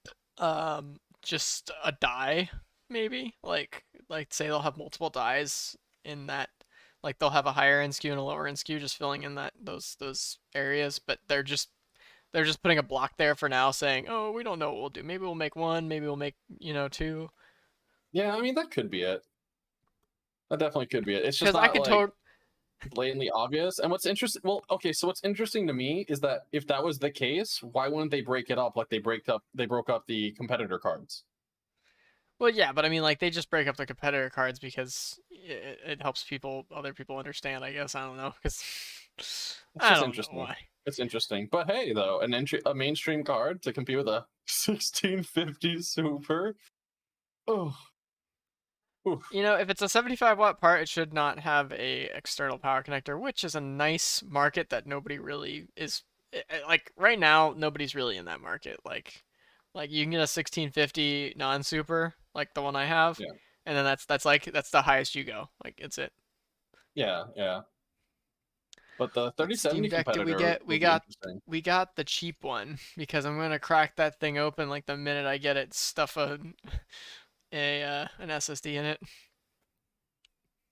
just a die maybe? Like say they'll have multiple dies in that, like they'll have a higher end SKU and a lower end SKU just filling in those areas, but they're just putting a block there for now saying, oh, we don't know what we'll do. Maybe we'll make one, maybe we'll make, two. Yeah, I mean that could be it. That definitely could be it. It's just not blatantly obvious. And what's interesting, so what's interesting to me is that if that was the case, why wouldn't they break it up like they broke up the competitor cards? Well, yeah, but I mean, like they just break up the competitor cards because it helps other people understand. I guess I don't know because I don't know why. It's interesting, but hey, though, a mainstream card to compete with a 1650 Super. Oh, Oof. If it's a 75-watt part, it should not have a external power connector, which is a nice market that nobody really is like right now. Nobody's really in that market. Like you can get a 1650 non-super, like the one I have, Yeah. and then that's the highest you go. Like it's it. Yeah. Yeah. But the What Steam 3070 Deck did we competitor get? will be interesting. We got the cheap one because I'm gonna crack that thing open like the minute I get it. Stuff a an SSD in it.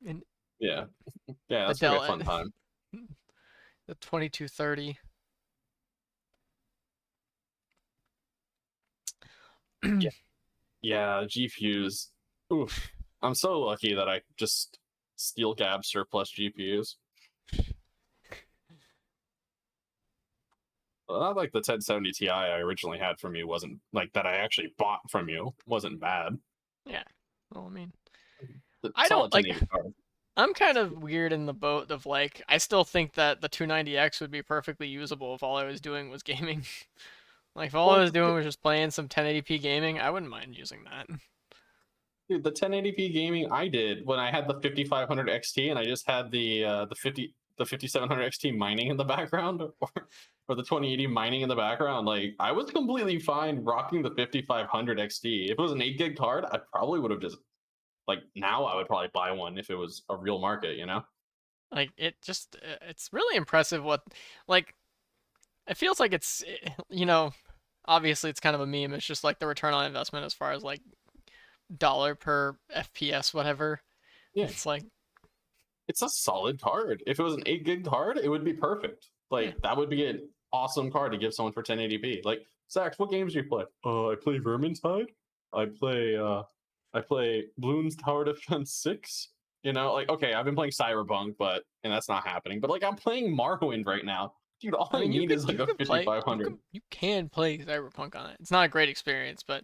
And Yeah. Yeah, the that's gonna be a Dell fun time. the 2230. Yeah. Yeah, GPUs. Oof. I'm so lucky that I just steel gab surplus GPUs. Well, not like the 1070 Ti I originally had from you wasn't like that I actually bought from you wasn't bad. Yeah. Well, I mean, The I don't solid like. 1080 card. I'm kind of weird in the boat of like, I still think that the 290X would be perfectly usable if all I was doing was gaming. Like, if all I Well, was doing was just playing some 1080p gaming, I wouldn't mind using that. dude, the 1080p gaming I did when I had the 5500 XT and I just had the 5700 XT mining in the background or the 2080 mining in the background, like I was completely fine rocking the 5500 XT. If it was an 8 gig card, I probably would have just like now I would probably buy one if it was a real market, you know? Like, it's really impressive what, like, it feels like obviously it's kind of a meme. It's just like the return on investment as far as like dollar per FPS, whatever. Yeah, It's like, it's a solid card. If it was an 8 gig card, it would be perfect. yeah. Like that would be an awesome card to give someone for 1080p. Like, Sax, what games do you play? I play Vermintide. I play I play Bloons Tower Defense 6. You know, like okay, I've been playing Cyberpunk, but and that's not happening. But like I'm playing Morrowind right now. Dude, all I I mean, need is like a you 5500. can play Cyberpunk on it. It's not a great experience, but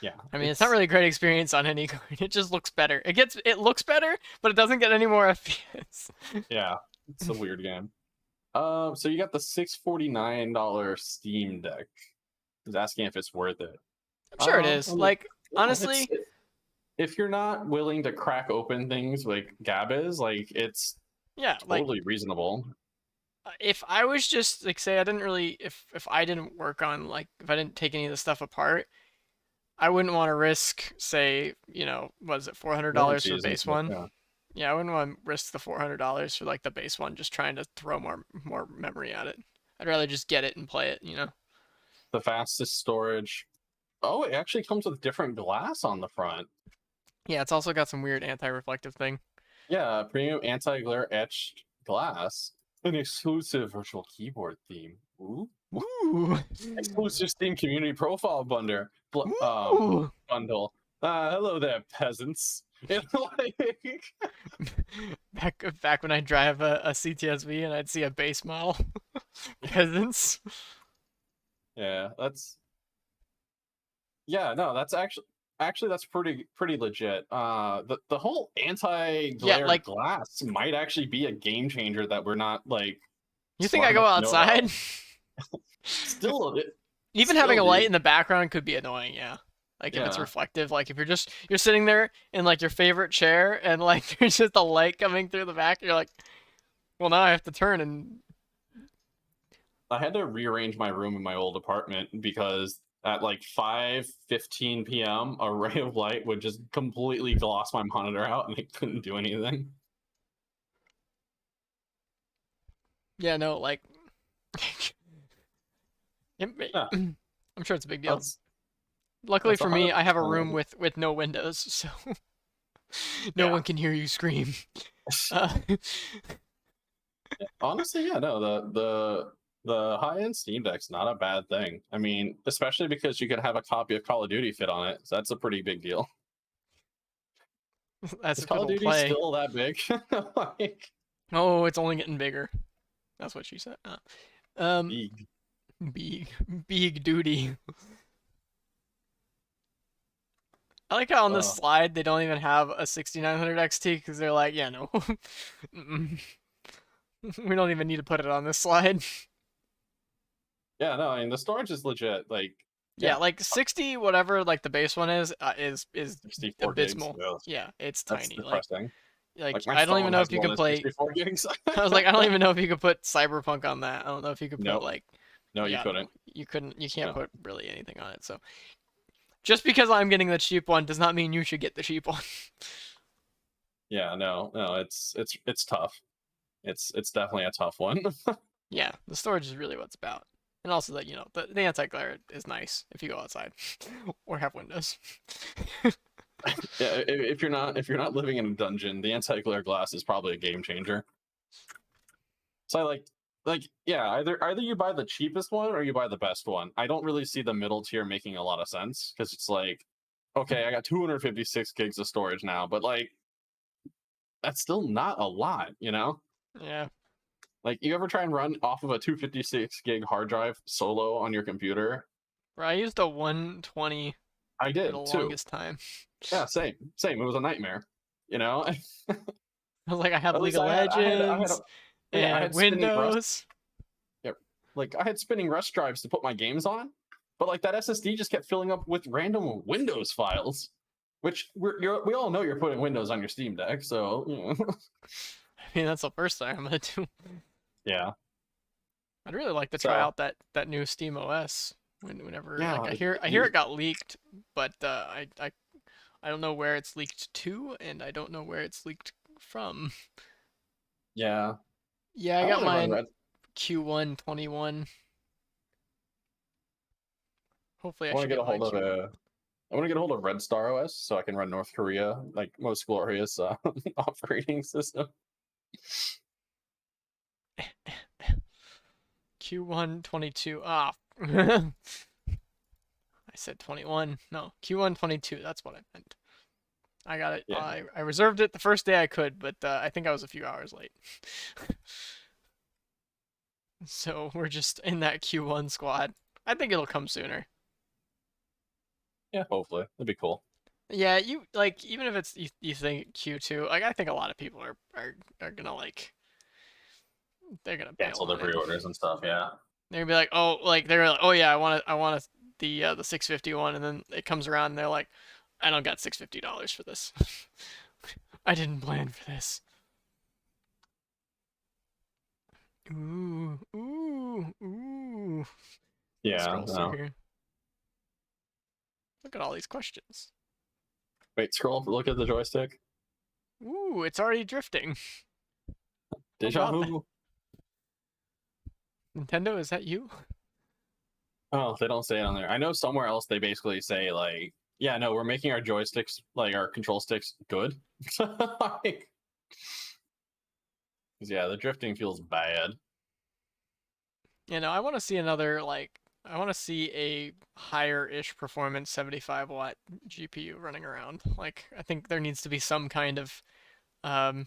Yeah, I mean, it's not it's really a great experience on any card. It just looks better. It looks better, but it doesn't get any more FPS. yeah, it's a weird game. So you got the $649 Steam Deck. I was asking if it's worth it. I'm sure it I is. mean, Like, yeah, honestly, if you're not willing to crack open things like Gab is, like it's yeah, like totally reasonable. if I was just like say I didn't really if I didn't work on like if I didn't take any of the stuff apart, I wouldn't want to risk say, was it $400 for Warranties and base stuff. one? Yeah, Yeah, I wouldn't want to risk the $400 for like the base one just trying to throw more memory at it. I'd rather just get it and play it. the fastest storage. Oh, it actually comes with different glass on the front. Yeah, it's also got some weird anti-reflective thing. Yeah, premium anti-glare etched glass. An exclusive virtual keyboard theme. Ooh. Ooh. Exclusive Steam community profile Ooh. bundle. Hello there, peasants. Like, Back when I drive a CTSV and I'd see a base model. Peasants. yeah, no, that's actually that's pretty legit. The whole Yeah, anti-glare like glass might actually be a game changer that we're not like you think smart I go enough to know about. outside? Still, Even having still, a light dude. in the background could be annoying, yeah. Like if it's Yeah, reflective, like if you're sitting there in like your favorite chair and like there's just a light coming through the back, you're like, well now I have to turn and I had to rearrange my room in my old apartment because at like 5:15 p.m. a ray of light would just completely gloss my monitor out and it couldn't do anything. yeah, no, like Yeah, I'm sure it's a big deal. that's Luckily that's for me, I have a 100%. room with no windows, so no Yeah. one can hear you scream. Uh, Honestly, yeah, no, the high end Steam Deck's not a bad thing. I mean, especially because you could have a copy of Call of Duty fit on it. So that's a pretty big deal. that's Is what Call of people Duty play. still that big? Like, Oh, it's only getting bigger. That's what she said. Um, big. big, big duty. I like how on this Uh, slide they don't even have a 6900 XT because they're like, yeah, no, we don't even need to put it on this slide. yeah, no, I mean the storage is legit. Like Yeah, Yeah, like 60 whatever like the base one is 64 gigs. abysmal. Ugh, Yeah, it's that's tiny. depressing. Like Like my I don't even phone know has if you one could that's play 64 gigs. I was like I don't even know if you could put Cyberpunk on that. I don't know if you could put Nope. like No, you yeah, couldn't. no. You can't No. put really anything on it. So just because I'm getting the cheap one does not mean you should get the cheap one. Yeah, no, it's tough. It's definitely a tough one. Yeah, the storage is really what's about. And also that, the anti-glare is nice if you go outside or have windows. Yeah, if you're not living in a dungeon, the anti-glare glass is probably a game changer. So I like yeah, either you buy the cheapest one or you buy the best one. I don't really see the middle tier making a lot of sense because it's like, okay, I got 256 gigs of storage now, but like that's still not a lot, you know? Yeah. Like you ever try and run off of a 256 gig hard drive solo on your computer? Bro, I used a 120 I for the did too. longest time. Yeah, same. It was a nightmare, you know? I was like, I have At League least of I had Legends yeah, I and had spinning Rust. Windows. Yeah, like I had spinning Rust drives to put my games on, but like that SSD just kept filling up with random Windows files, which we all know you're putting Windows on your Steam Deck, so you know. I mean, that's the first thing I'm gonna do. Yeah. I'd really like to try So out that new Steam OS. Whenever like yeah, I hear it got leaked, but I don't know where it's leaked to, and I don't know where it's leaked from. yeah. Yeah, I I got want to run mine Red. Q1 21. Hopefully, I I want to should get get a mine hold of Q1. a. I want to get a hold of Red Star OS so I can run North Korea like most glorious operating system. Q1 22. Ah, I said 21. No, Q1 22. That's what I meant. I got it. Yeah, I reserved it the first day I could, but I think I was a few hours late. So we're just in that Q1 squad. I think it'll come sooner. yeah. Hopefully, that'd be cool. Yeah, you like even if it's you think Q2, like I think a lot of people are gonna like they're gonna bail Cancel the on it. pre-orders and stuff. Yeah. They're gonna be like, oh, like they're like, oh yeah, I want the 651, and then it comes around and they're like, I don't got $650 for this. I didn't plan for this. Ooh, ooh, ooh. Yeah. Scroll through No. here. Look at all these questions. Wait. Scroll. Look at the joystick. Ooh, it's already drifting. How Deja about that? vu. Nintendo, is that you? Oh, they don't say it on there. I know somewhere else they basically say like, yeah, no, we're making our joysticks, like our control sticks, good. Like, 'cause, yeah, the drifting feels bad. I want to see another like I want to see a higher-ish performance 75-watt GPU running around. Like I think there needs to be some kind of um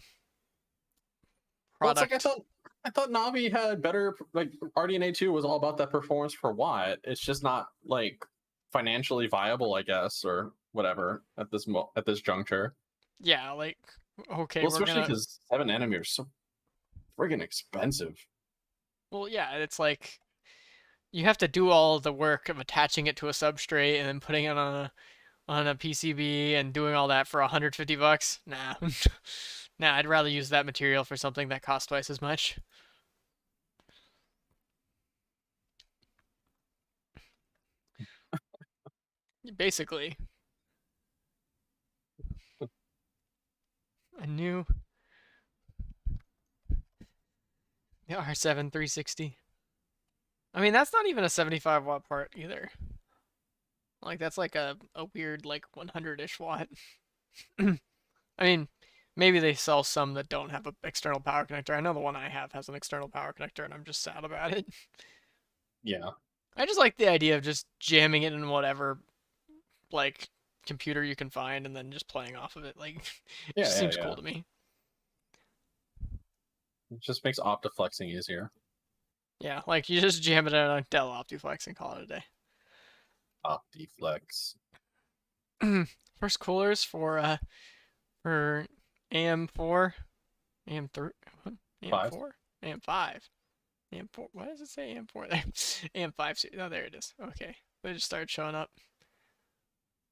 Well, it's like product. I thought Navi had better like RDNA 2 was all about that performance per watt. It's just not like financially viable, I guess, or whatever at this juncture. Yeah, like okay, Well, we're especially gonna because 7 nanometers is so friggin' expensive. well, yeah, it's like you have to do all the work of attaching it to a substrate and then putting it on a PCB and doing all that for $150. Nah. Nah, I'd rather use that material for something that costs twice as much. Basically, a new the R7 360. I mean, that's not even a 75-watt part either. Like that's like a weird like 100-ish watt. I mean, maybe they sell some that don't have an external power connector. I know the one I have has an external power connector and I'm just sad about it. Yeah. I just like the idea of just jamming it in whatever like computer you can find and then just playing off of it. Like it Yeah, just yeah, seems yeah. cool to me. It just makes optiflexing easier. Yeah, like you just jam it in a Dell Optiflex and call it a day. Optiflex. First coolers for AM4, AM3, what? 5. AM4, AM5, AM4. Why does it say AM4 there? AM5. Oh, there it is. Okay. They just started showing up.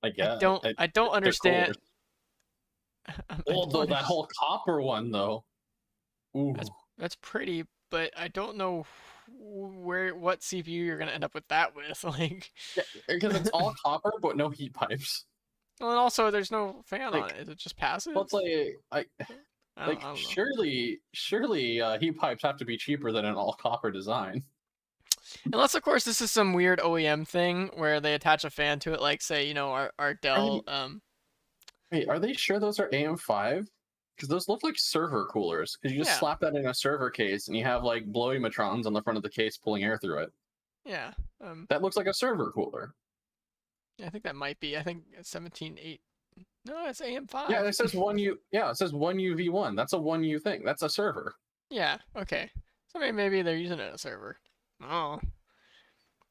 I I guess don't I don't they're understand. coolers. I Oh, don't though that understand. whole copper one though. That's Ooh. that's pretty, but I don't know what CPU you're gonna end up with that with. Like, Yeah, because it's all copper but no heat pipes. well, and also there's no fan on Like, it. Is it just well, passive? it's I don't know. surely heat pipes have to be cheaper than an all copper design. Unless of course this is some weird OEM thing where they attach a fan to it, like say our Are Dell. they wait? Are they sure those are AM5? Because those look like server coolers. Because you just Yeah, slap that in a server case and you have like blowimatrons on the front of the case pulling air through it. yeah. Um, That looks like a server cooler. yeah, I think that might be. I think it's 17.8. No, it's Yeah, AM5. it says one U. Yeah, it says one UV1. That's a one U thing. That's a server. Yeah, okay. So maybe they're using it as a server. Oh,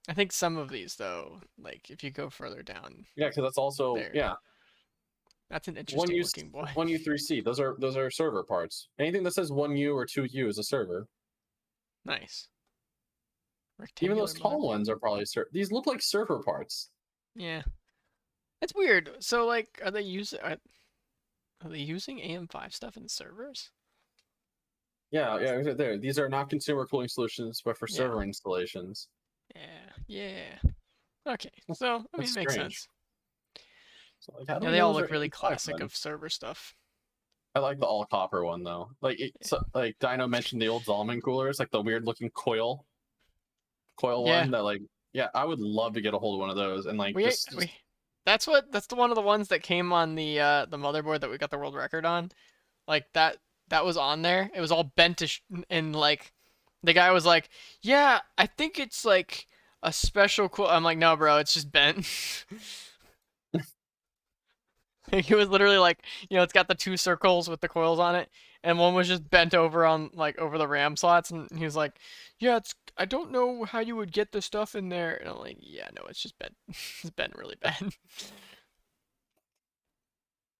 I think some of these though, like if you go further down, Yeah, because that's also there. yeah That's an one interesting U looking boy. one U3C. Those are server parts. Anything that says one U or two U is a server. Nice. Even Rectangular those tall motherboard. ones are probably these look like server parts. Yeah. It's weird. So like are they using AM5 stuff in servers? Yeah, yeah. There. These are not consumer cooling solutions, but for Yeah. server installations. Yeah. Yeah. Okay. That's, So, I that's mean, it makes strange. sense. So like, how do Yeah, we they know all those are look really AM5 classic then? of server stuff. I like the all copper one though. Yeah. Like Dino mentioned the old Zalman coolers, like the weird looking coil Yeah. one that like yeah, I would love to get a hold of one of those and like just We that's the one of the ones that came on the motherboard that we got the world record on. Like that was on there. It was all bent to and like the guy was like, "Yeah, I think it's like a special cool." I'm like, "No, bro, it's just bent." He was literally like, it's got the two circles with the coils on it, and one was just bent over on like over the RAM slots, and he was like, "Yeah, I don't know how you would get the stuff in there," and I'm like, "Yeah, no, it's just bent. It's bent really bad."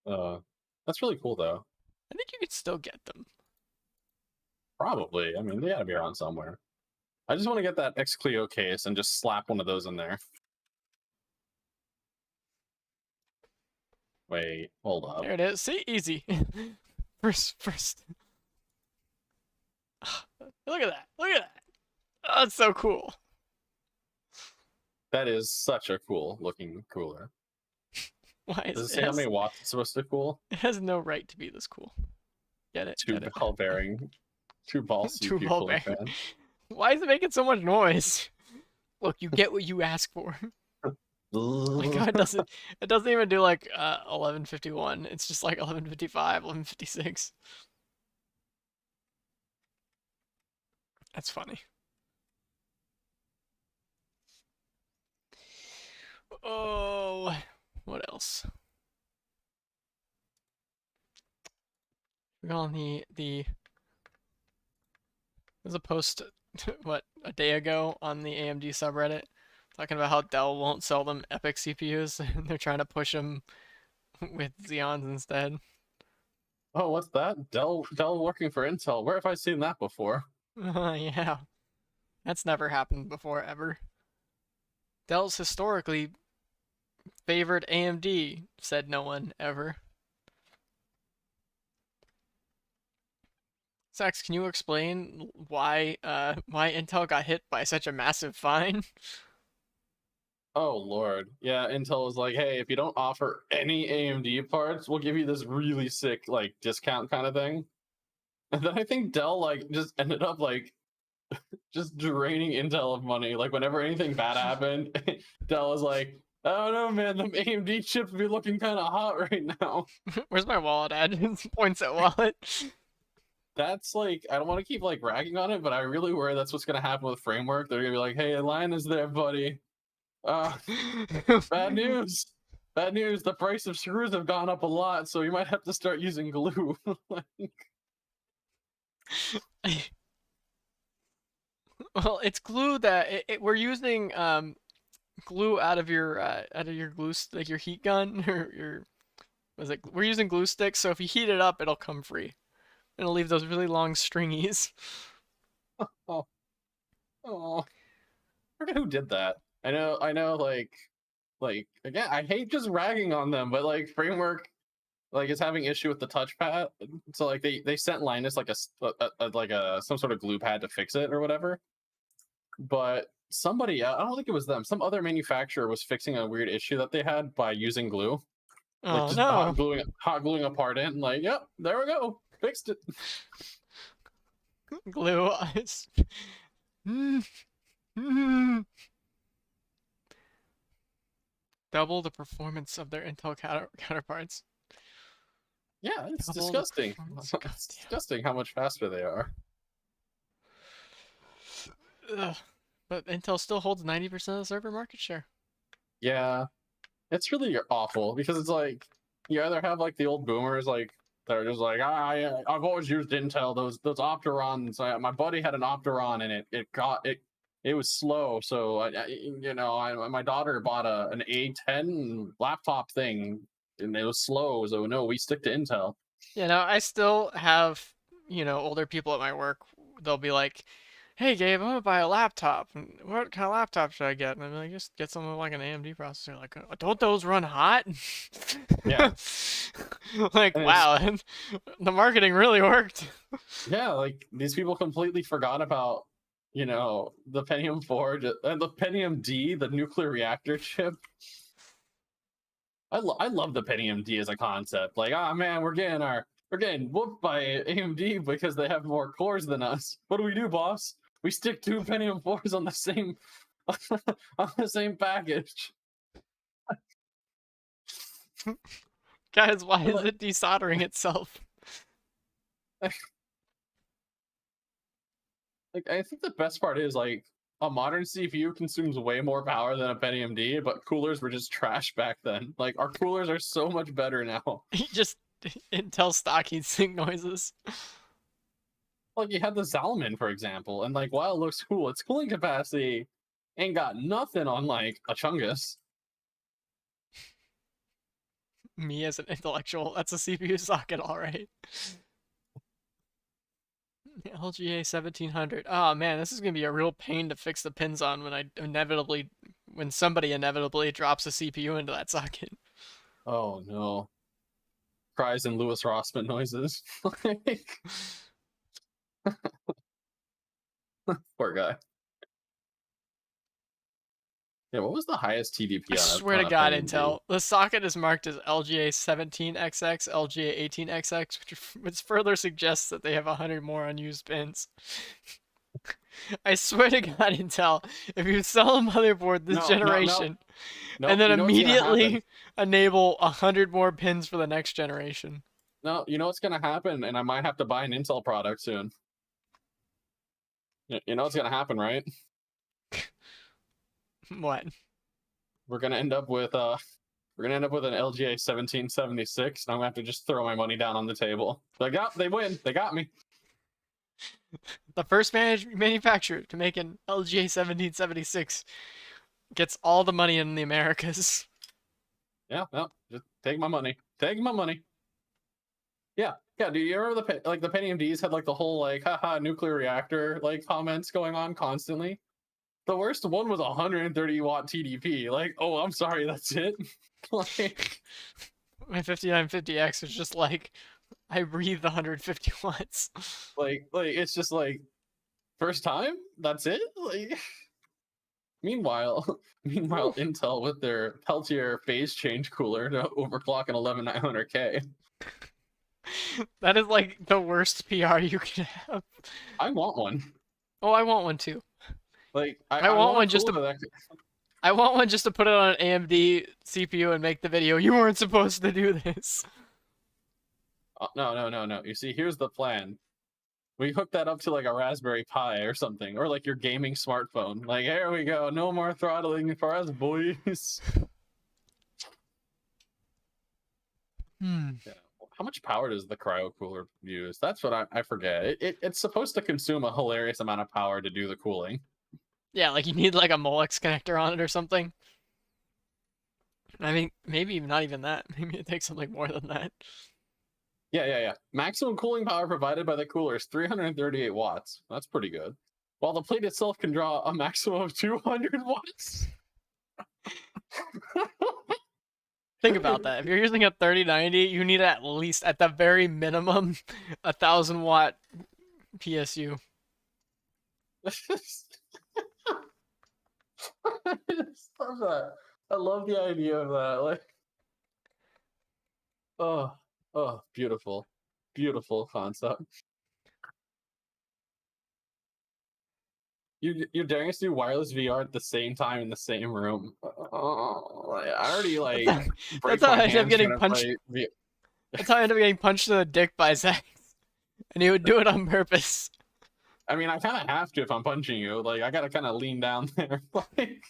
uh that's really cool though. I think you could still get them. Probably. I mean, they gotta be around somewhere. I just want to get that X Clio case and just slap one of those in there. Wait, hold up. There it is. See, easy. First. Look at that. Look at that. Oh, that's so cool. That is such a cool looking cooler. Why is Does it it say how many has watts it's supposed to cool? it has no right to be this cool. Get it? Two Get it? ball bearing, two ball Two CPU ball cooling bearing. fan. Why is it making so much noise? Look, you get what you ask for. Like how it doesn't even do like 1151. It's just like 1155, 1156. That's funny. Oh, what else? We got on the there's a post what a day ago on the AMD subreddit talking about how Dell won't sell them Epic CPUs and they're trying to push them with Xeons instead. Oh, what's that? Dell working for Intel. Where have I seen that before? Yeah, that's never happened before ever. Dell's historically favored AMD, said no one ever. Sax, can you explain why Intel got hit by such a massive fine? Oh Lord. Yeah, Intel was like, hey, if you don't offer any AMD parts, we'll give you this really sick like discount kind of thing. And then I think Dell like just ended up like just draining Intel of money. Like whenever anything bad happened, Dell was like, "Oh no, man, the AMD chips be looking kind of hot right now." Where's my wallet at? Points at wallet. That's like I don't want to keep like ragging on it, but I really worry that's what's gonna happen with Framework. They're gonna be like, "Hey, line is there, buddy. Uh, bad news. Bad news. The price of screws have gone up a lot, so you might have to start using glue." Well, it's glue that we're using glue out of your like your heat gun or your was it we're using glue sticks, so if you heat it up it'll come free. It'll leave those really long stringies. Oh, oh, I forget who did that. I know, like again, I hate just ragging on them, but like Framework like is having issue with the touchpad. So like they sent Linus like like a some sort of glue pad to fix it or whatever. But somebody, I don't think it was them, some other manufacturer was fixing a weird issue that they had by using glue, like Oh just no. hot gluing a part in. Like, yep, there we go, fixed it. Glue eyes. Double the performance of their Intel counterparts. Yeah, it's Double the disgusting. performance. God It's disgusting how much faster they are. damn. Ugh. But Intel still holds 90% of the server market share. Yeah, it's really awful because it's like you either have like the old boomers like that are just like I've always used Intel, those Opterons. My buddy had an Opteron and it was slow, so my daughter bought an A10 laptop thing and it was slow, so no, we stick to Intel. You know, I still have, older people at my work. They'll be like, "Hey, Gabe, I'm gonna buy a laptop. And what kind of laptop should I get?" And I'm like, "Just get something with like an AMD processor. Like, don't those run hot?" Yeah, Like, and it's wow, the marketing really worked. yeah, like these people completely forgot about the Pentium 4 and the Pentium D, the nuclear reactor chip. I love the Pentium D as a concept. Like, man, we're getting whooped by AMD because they have more cores than us. What do we do, boss? We stick two Pentium 4s on the same on the same package. Guys, why And, is it desoldering itself? like I think the best part is like a modern CPU consumes way more power than a Pentium D, but coolers were just trash back then. Like our coolers are so much better now. Just Intel stock heatsink noises. Like you had the Zalman, for example, and like while it looks cool, its cooling capacity ain't got nothing on like a Chungus. Me as an intellectual, that's a CPU socket, all right. LGA 1700. Oh man, this is gonna be a real pain to fix the pins on when somebody inevitably drops a CPU into that socket. Oh no. Cries and Lewis Rossman noises. Poor guy. Yeah, what was the highest TDP I on swear to a God, Pentium D? Intel, the socket is marked as LGA 17XX, LGA 18XX, which further suggests that they have 100 more unused pins. I swear to God, Intel, if you sell a motherboard this No, no, no, generation and nope. then You know what's gonna happen? immediately enable 100 more pins for the next generation. No, you know what's gonna happen, and I might have to buy an Intel product soon. You know what's gonna happen, right? What? We're gonna end up with an LGA 1776, and I'm gonna have to just throw my money down on the table. Like, oh, they win. They got me. The first manufacturer to make an LGA 1776 gets all the money in the Americas. Yeah, no, just take my money. Take my money. Yeah, yeah. Do you remember the Pentium Ds had like the whole like haha nuclear reactor like comments going on constantly? The worst one was 130 watt TDP. Like, oh, I'm sorry, that's it. Like, My 5950X is just like, I breathe 150 watts. like it's just like first time. That's it. Like, meanwhile, Intel with their Peltier phase change cooler to overclock an 11900K. That is like the worst PR you can have. I want one. Oh, I want one too. Like, I I want want one a just cooler to that I want one just to put it on an AMD CPU and make the video. You weren't supposed to do this. no. You see, here's the plan. We hook that up to like a Raspberry Pi or something, or like your gaming smartphone. Like, here we go. No more throttling for us, boys. Yeah. How much power does the cryo cooler use? That's what I forget. It's supposed to consume a hilarious amount of power to do the cooling. Yeah, like you need like a Molex connector on it or something. I mean, maybe not even that. Maybe it takes something more than that. Yeah. Maximum cooling power provided by the cooler is 338 watts. That's pretty good. While the plate itself can draw a maximum of 200 watts. Think about that. If you're using a 3090, you need at least, at the very minimum, 1,000 watt PSU. I just love that. I love the idea of that. Like, oh, oh, beautiful, beautiful concept. You're daring us to do wireless VR at the same time in the same room. Oh, I already That's like how, break that's how my I ended up hands getting trying to punched. play VR. That's how I ended up getting punched in the dick by Zach, and he would do it on purpose. I mean, I kind of have to if I'm punching you. Like, I gotta kind of lean down there. Like,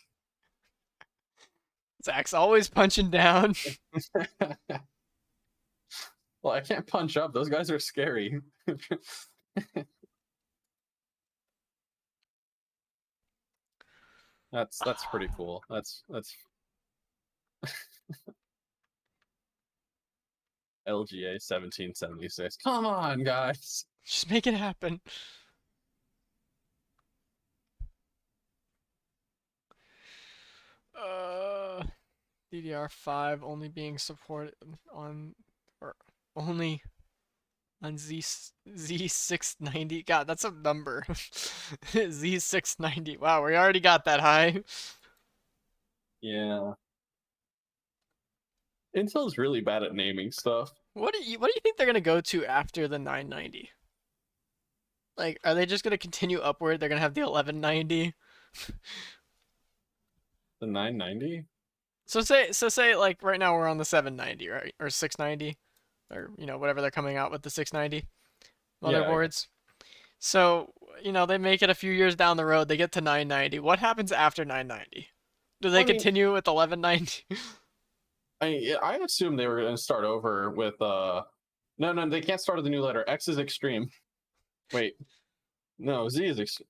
Zach's always punching down. well, I can't punch up. Those guys are scary. That's pretty cool. That's LGA 1776. Come on, guys. Just make it happen. DDR5 only being supported on, or only on Z690. God, that's a number. Z690. Wow, we already got that high. Yeah. Intel's really bad at naming stuff. What do you think they're gonna go to after the 990? Like, are they just gonna continue upward? They're gonna have the 1190. The 990? So say like right now we're on the 790, right? Or 690, or whatever they're coming out with the 690 Yeah. motherboards. So, they make it a few years down the road, they get to 990. What happens after 990? Do they I mean, continue with 1190? I assume they were going to start over with no, they can't start with a new letter. X is extreme. Wait. No, Z is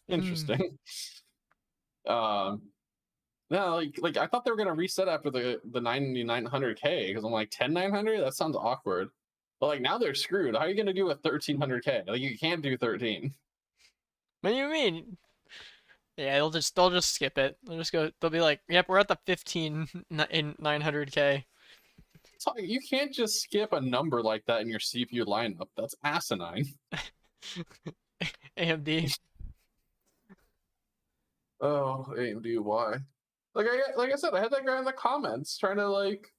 interesting. No, like I thought they were going to reset after the 9900K because I'm like 10900, that sounds awkward. But like now they're screwed. How are you going to do a 1300K? Like you can't do 13. What do you mean? Yeah, they'll just skip it. They'll be like, "Yep, we're at the 15 in 900K." So you can't just skip a number like that in your CPU lineup. That's asinine. AMD. Oh, AMD, why? Like I said, I had that guy in the comments trying to like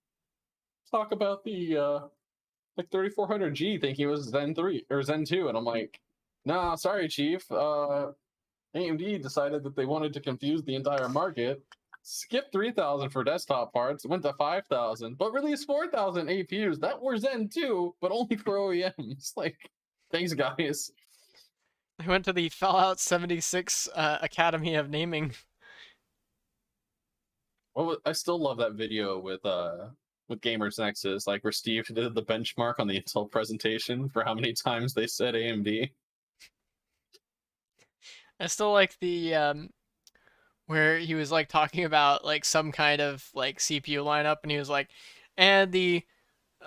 talk about the like 3400G, thinking it was Zen 3 or Zen 2, and I'm like, nah, sorry, Chief. AMD decided that they wanted to confuse the entire market, skipped 3,000 for desktop parts, went to 5,000, but released 4,000 APUs that were Zen 2, but only for OEMs. Like, thanks, guys. I went to the Fallout 76 Academy of Naming. Well, I still love that video with Gamers Nexus, like where Steve did the benchmark on the Intel presentation for how many times they said AMD. I still like the where he was like talking about like some kind of like CPU lineup, and he was like, and the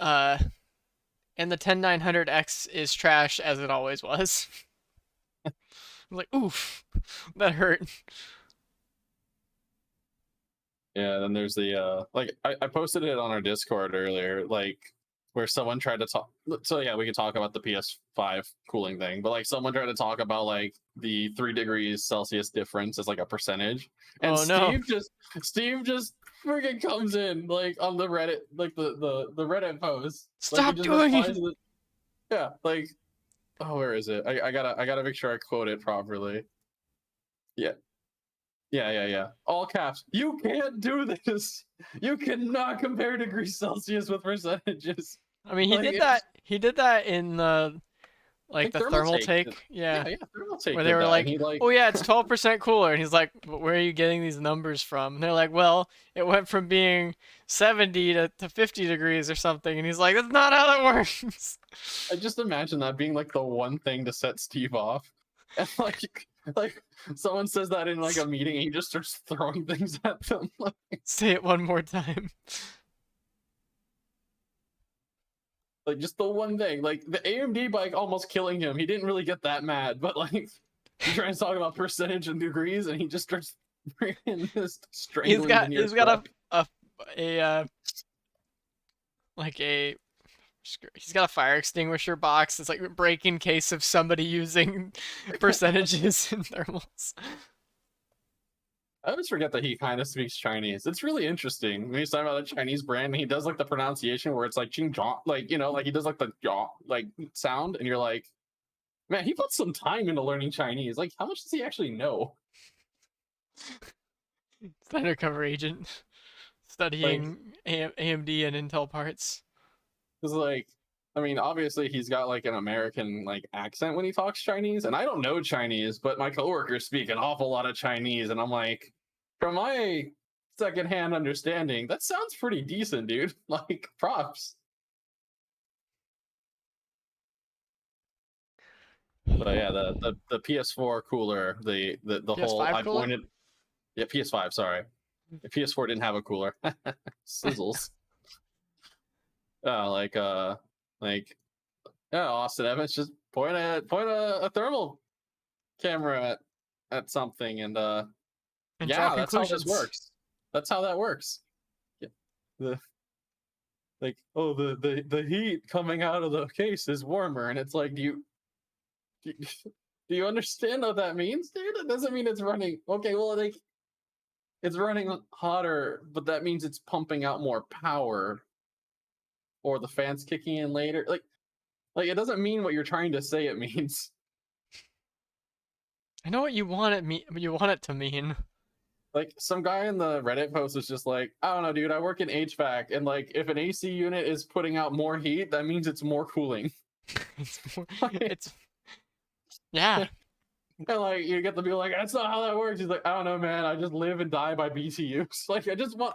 10900X is trash as it always was. I'm like, oof, that hurt. Yeah, then there's the like I posted it on our Discord earlier, like where someone tried to talk. So yeah, we could talk about the PS5 cooling thing, but like someone tried to talk about like the 3 degrees Celsius difference as like a percentage, and Oh no. Steve just freaking comes in like on the Reddit, like the Reddit post. Stop like, he just doing replies it. to yeah, like, oh, where is it? I gotta make sure I quote it properly. Yeah. Yeah. All caps. You can't do this. You cannot compare degrees Celsius with percentages. I mean, Like, he did that in the like the thermal take. Yeah. thermal take. Where they were like, he, like, "Oh yeah, it's 12% cooler," and he's like, "But where are you getting these numbers from?" And they're like, "Well, it went from being 70 to 50 degrees or something," and he's like, "That's not how that works." I just imagine that being like the one thing to set Steve off, and like someone says that in like a meeting, and he just starts throwing things at them. Like, Say it one more time. like just the one thing, like the AMD bike almost killing him. He didn't really get that mad, but like he tries to talk about percentage and degrees, and he just starts freaking just He's strangling the got nearest wreck. a like a he's got a fire extinguisher box that's like break in case of somebody using percentages in thermals. I always forget that he kind of speaks Chinese. It's really interesting when he's talking about a Chinese brand and he does like the pronunciation where it's like ching chong, like like he does like the jaw like sound, and you're like, man, he put some time into learning Chinese. Like, how much does he actually know? It's an undercover agent Like, studying AMD and Intel parts. because like, I mean, obviously he's got like an American like accent when he talks Chinese, and I don't know Chinese, but my coworkers speak an awful lot of Chinese, and I'm like, from my secondhand understanding, that sounds pretty decent, dude. Like, props. But yeah, the PS4 cooler, the whole PS5 I cooler? pointed, yeah, PS5, sorry. The PS4 didn't have a cooler. Sizzles. Like like yeah, Austin Evans just point a thermal camera at something, and And draw yeah, that's how this conclusions. works. That's how that works. Yeah. The like, oh, the heat coming out of the case is warmer, and it's like, do you do you understand what that means, dude? It doesn't mean it's running. Okay, well, like, it's running hotter, but that means it's pumping out more power, or the fans kicking in later. Like it doesn't mean what you're trying to say it means. I know what you want you want it to mean. Like, some guy in the Reddit post was just like, I don't know, dude. I work in HVAC, and like, if an AC unit is putting out more heat, that means it's more cooling. It's yeah. And like, you get to be like, that's not how that works. He's like, I don't know, man. I just live and die by BTUs. Like, I just want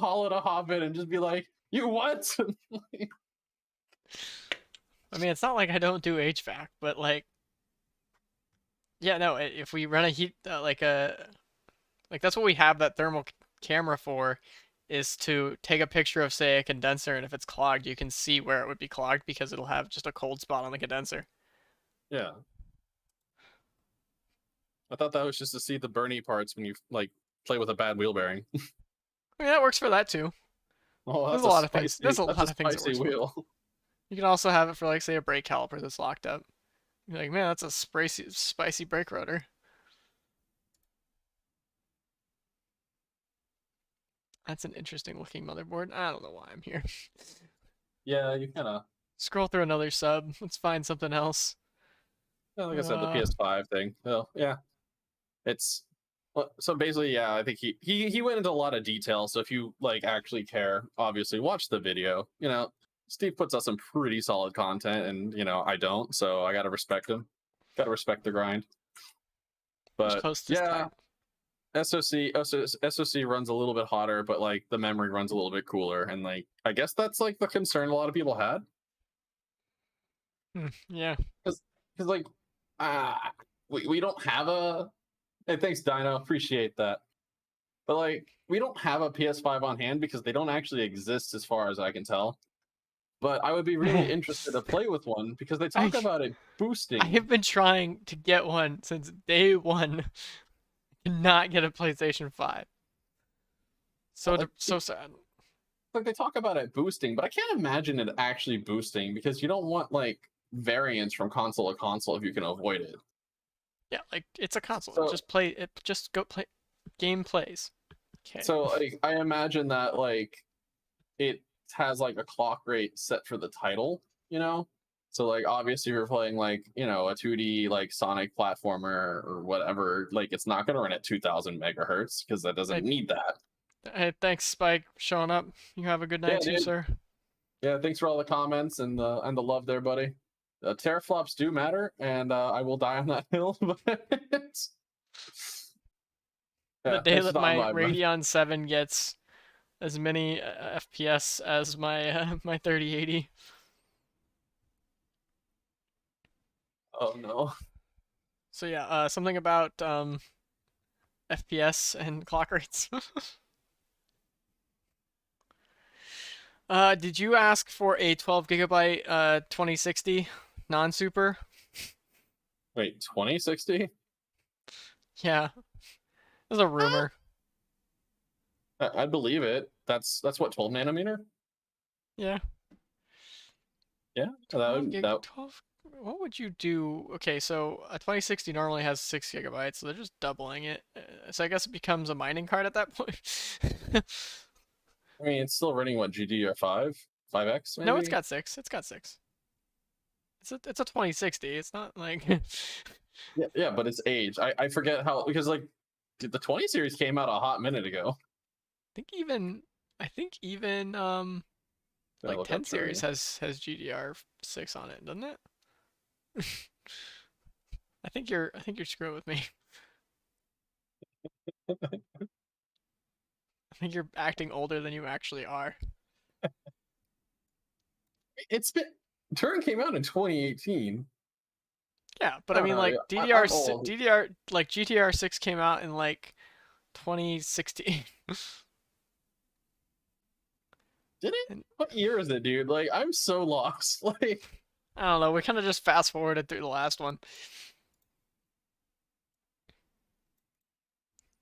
Hollow to hop in and just be like, you what? I mean, it's not like I don't do HVAC, but like, yeah, no. If we run a heat like that's what we have that thermal camera for, is to take a picture of say a condenser, and if it's clogged, you can see where it would be clogged because it'll have just a cold spot on the condenser. Yeah, I thought that was just to see the Bernie parts when you like play with a bad wheel bearing. I mean, that works for that too. Oh, There's that's a a lot of things. There's spicy. a That's a lot of things it spicy works for. wheel. You can also have it for like say a brake caliper that's locked up. You're like, man, that's a spicy brake rotor. That's an interesting looking motherboard. I don't know why I'm here. Yeah, you kind of. Scroll through another sub. Let's find something else. Like I said, the Uh, PS5 thing. Oh, yeah, it's so basically, yeah. I think he went into a lot of detail. So if you like actually care, obviously watch the video. Steve puts out some pretty solid content, and I don't, so I gotta respect him. Gotta respect the grind. which But host is yeah, tight? SoC runs a little bit hotter, but like the memory runs a little bit cooler, and like I guess that's like the concern a lot of people had, Yeah. because like ah we don't have a. Hey, thanks, Dino. Appreciate that. But like, we don't have a PS5 on hand because they don't actually exist, as far as I can tell. But I would be really interested to play with one because they I talk about it I boosting. have been trying to get one since day one. Cannot get a PlayStation 5. Like, So sad. like they talk about it boosting, but I can't imagine it actually boosting because you don't want like variance from console to console if you can avoid it. Yeah, like it's a console. So Just play it. Just go play. Game plays. Okay. so like I imagine that like it has like a clock rate set for the title, you know? So like obviously if you're playing like, a 2D like Sonic platformer or whatever, like it's not gonna run at 2000 megahertz because that doesn't Hey, need that. hey, thanks, Spike, for showing up. You have a good Yeah, night too, dude. sir. Yeah, thanks for all the comments and the love there, buddy. Teraflops do matter, and I will die on that hill. But The yeah, day it's that not my my bad. Radeon 7 gets as many FPS as my my 3080. Oh no. So yeah, something about FPS and clock rates. Did you ask for a 12 gigabyte 2060 non-super? Wait, 2060? Yeah, There's a rumor. I believe it. That's what 12 nanometer. Yeah. Yeah, 12 gig. that 12. What would you do? Okay, so a 2060 normally has 6 gigabytes, so they're just doubling it. So I guess it becomes a mining card at that point. I mean, it's still running what GDDR5, 5X No, it's maybe. got 6. It's got 6. It's a 2060. It's not like Yeah, yeah, but it's age. I forget how because like the 20 series came out a hot minute ago. I think even Did I like look up 10 for series you? has GDR6 on it, doesn't it? I think you're screwing with me. I think you're acting older than you actually are. It's been Turing came out in 2018. Yeah, but I I don't mean know. like I'm old. DDR like GTR6 came out in like 2016. Did it? And What year is it, dude? Like, I'm so lost. Like, I don't know, we kind of just fast forwarded through the last one.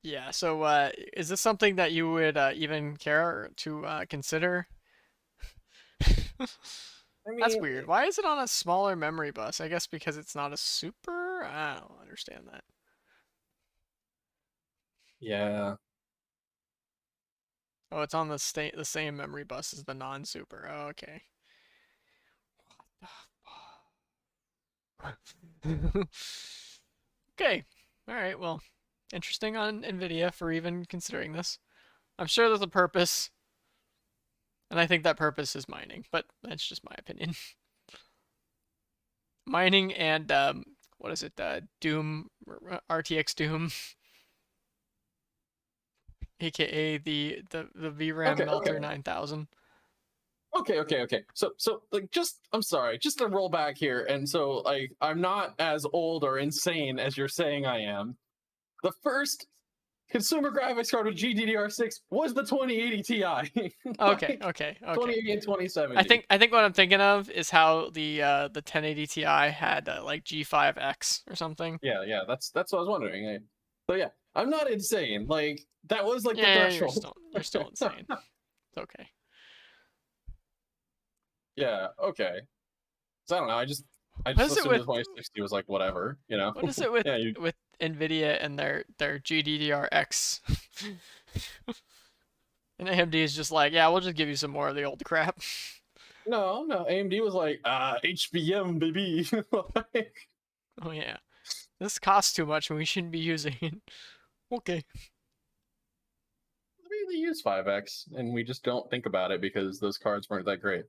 Yeah, so is this something that you would even care to consider? I That's mean, weird. Why is it on a smaller memory bus? I guess because it's not a super? I don't understand that. yeah. Oh, it's on the same memory bus as the non-super. Oh, okay. Okay. All right. Well, interesting on Nvidia for even considering this. I'm sure there's a purpose, and I think that purpose is mining, but that's just my opinion. Mining and what is it? Doom, RTX Doom, aka the VRAM Okay, Melter okay. 9000. Okay. So like just I'm sorry, just to roll back here and so like I'm not as old or insane as you're saying I am. The first consumer graphics card with GDDR6 was the 2080 Ti. Okay, Like okay, okay. 2080 and 2070. I think what I'm thinking of is how the 1080 Ti had like G5X or something. Yeah, that's what I was wondering. So yeah, I'm not insane. Like that was like the Yeah, threshold. you're still insane. It's okay. Yeah, okay. So I don't know. I What just is it assumed with the 2060 was like whatever, you know. what is it Yeah, you with Nvidia and their GDDRX? And AMD is just like, yeah, we'll just give you some more of the old crap. no. AMD was like, HBM baby. Like, Oh yeah, this costs too much and we shouldn't be using it. Okay. they use 5X, and we just don't think about it because those cards weren't that great.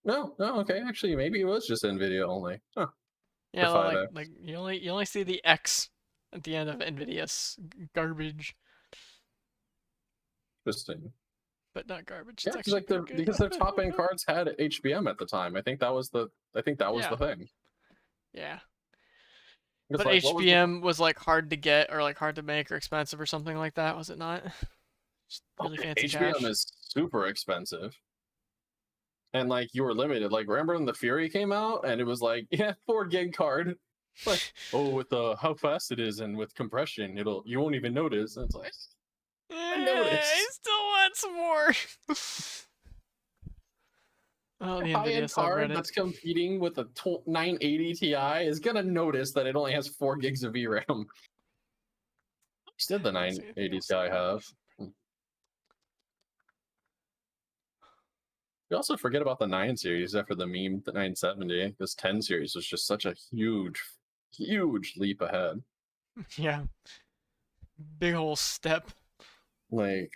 No, okay. Actually, maybe it was just Nvidia only. Huh, for Yeah, like 5X. you only see the X at the end of Nvidia's garbage, Interesting. but not garbage. Yeah, It's actually pretty good. because their top end cards had HBM at the time. I think that was Yeah, the thing. yeah. It's But like what was the HBM was like hard to get or like hard to make or expensive or something like that, was it not? Just really okay, fancy HBM cash. is super expensive. And like you were limited. Like remember when the Fury came out and it was like, yeah, 4 gig card. Like, oh, with the how fast it is and with compression, you won't even notice. And it's like I I notice. still want some more. Oh, Your the high Nvidia end card subreddit. that's competing with a 980 Ti is gonna notice that it only has 4 gigs of VRAM. How much did the Let's see anything 980 else I Ti have. have? We also forget about the 9 series after the meme, the 970. This 10 series was just such a huge leap ahead. Yeah, big whole step. Like,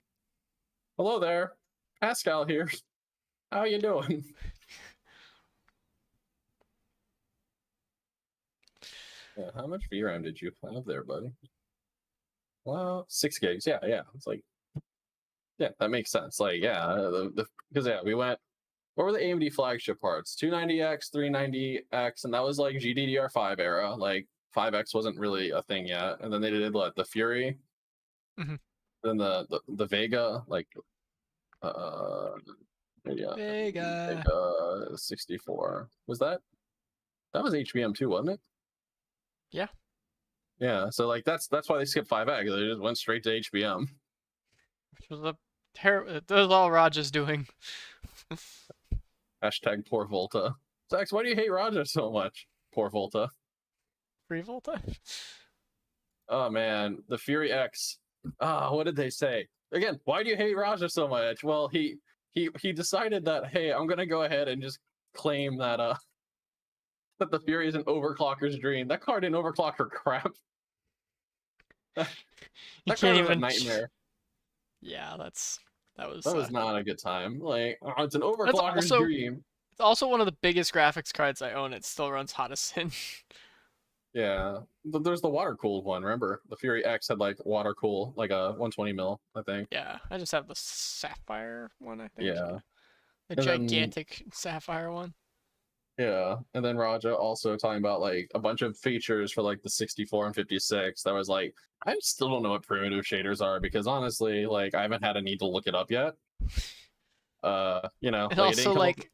hello there, Pascal here. How you doing? Yeah, how much VRAM did you have there, buddy? Well, 6 gigs. Yeah. It's like, yeah, that makes sense. Like, yeah, because yeah, we went. What were the AMD flagship parts? 290X, 390X, and that was like GDDR5 era. Like 5X wasn't really a thing yet. And then they did what? The Fury, Mhm. then the Vega, like yeah, Vega. Vega 64. Was that was HBM too, wasn't it? Yeah. Yeah, so like that's why they skipped 5X. They just went straight to HBM. Which was a terrible. That was all Raj's doing. Hashtag poor Volta. Zax, why do you hate Raja so much? Poor Volta. Free Volta. Oh man, the Fury X. What did they say? Again, why do you hate Raja so much? Well, he decided that, hey, I'm gonna go ahead and just claim that that the Fury is an overclocker's dream. That card didn't overclock for crap. You That can't card was a even. nightmare. Yeah, that was. That was not a good time. Like, oh, it's an That's overclocker's also dream. it's also one of the biggest graphics cards I own. It still runs hot as sin. Yeah, there's the water cooled one. Remember, the Fury X had like water cool, like a 120 mil, I think. Yeah, I just have the sapphire one. I think. Yeah, The and then gigantic sapphire one. yeah, and then Raja also talking about like a bunch of features for like the 64 and 56. That was like, I still don't know what primitive shaders are because honestly, like I haven't had a need to look it up yet. And Like also like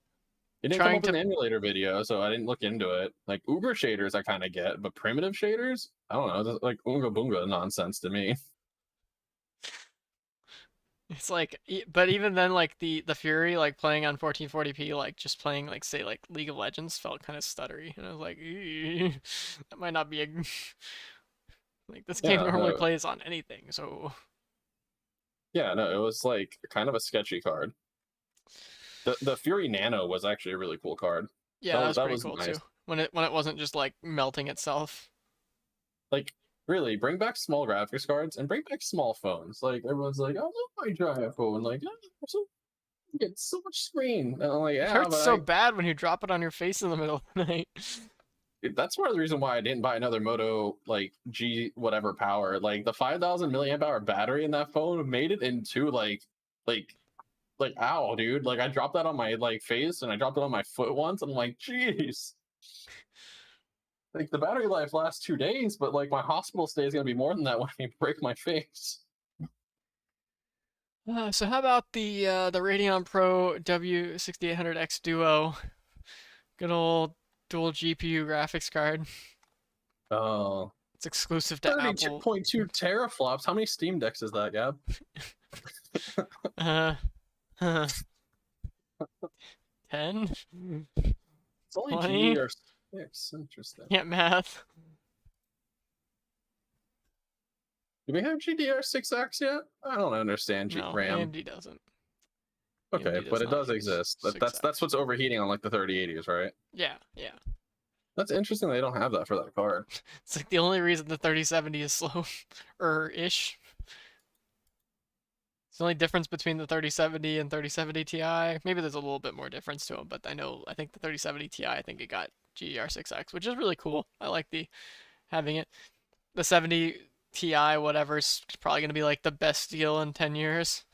it didn't come trying up in to the emulator video, so I didn't look into it. Like Uber shaders, I kind of get, but primitive shaders, I don't know. That's like Unga Bunga nonsense to me. it's like but even then like the Fury like playing on 1440p like just playing like say like League of Legends felt kind of stuttery and I was like that might not be a like this game Yeah, normally no, plays on anything so yeah, no, it was like kind of a sketchy card. The Fury Nano was actually a really cool card. yeah that was That pretty was cool too nice. when it wasn't just like melting itself. Like really, bring back small graphics cards and bring back small phones. Like everyone's like, "Oh, I try a phone." Like, oh, so get so much screen, and I'm like, It "Yeah, hurts but so bad when you drop it on your face in the middle of the night. that's part of the reason why I didn't buy another Moto like G whatever power. Like the 5,000 milliamp hour battery in that phone made it into like like ow, dude. Like I dropped that on my like face and I dropped it on my foot once, and I'm like, jeez. Like the battery life lasts 2 days, but like my hospital stay is gonna be more than that when I break my face. So how about the Radeon Pro W6800X Duo? Good old dual GPU graphics card. Oh, It's exclusive to Apple. 32.2 teraflops. How many Steam Decks is that, Gab? Uh, 10? It's only 20? GDR6. Interesting. Can't math. Do we have GDR6X yet? I don't understand No, RAM. AMD doesn't. Okay, AMD but does it not does use exist. That's 6X. what's overheating on like the 3080s, right? Yeah, yeah. That's interesting. They don't have that for that card. It's like the only reason the 3070 is slow, or ish. It's the only difference between the 3070 and 3070 Ti. Maybe there's a little bit more difference to them, but I think the 3070 Ti, I think it got GDR6X, which is really cool. I like the having it. The 70 Ti, whatever's probably gonna be like the best deal in 10 years,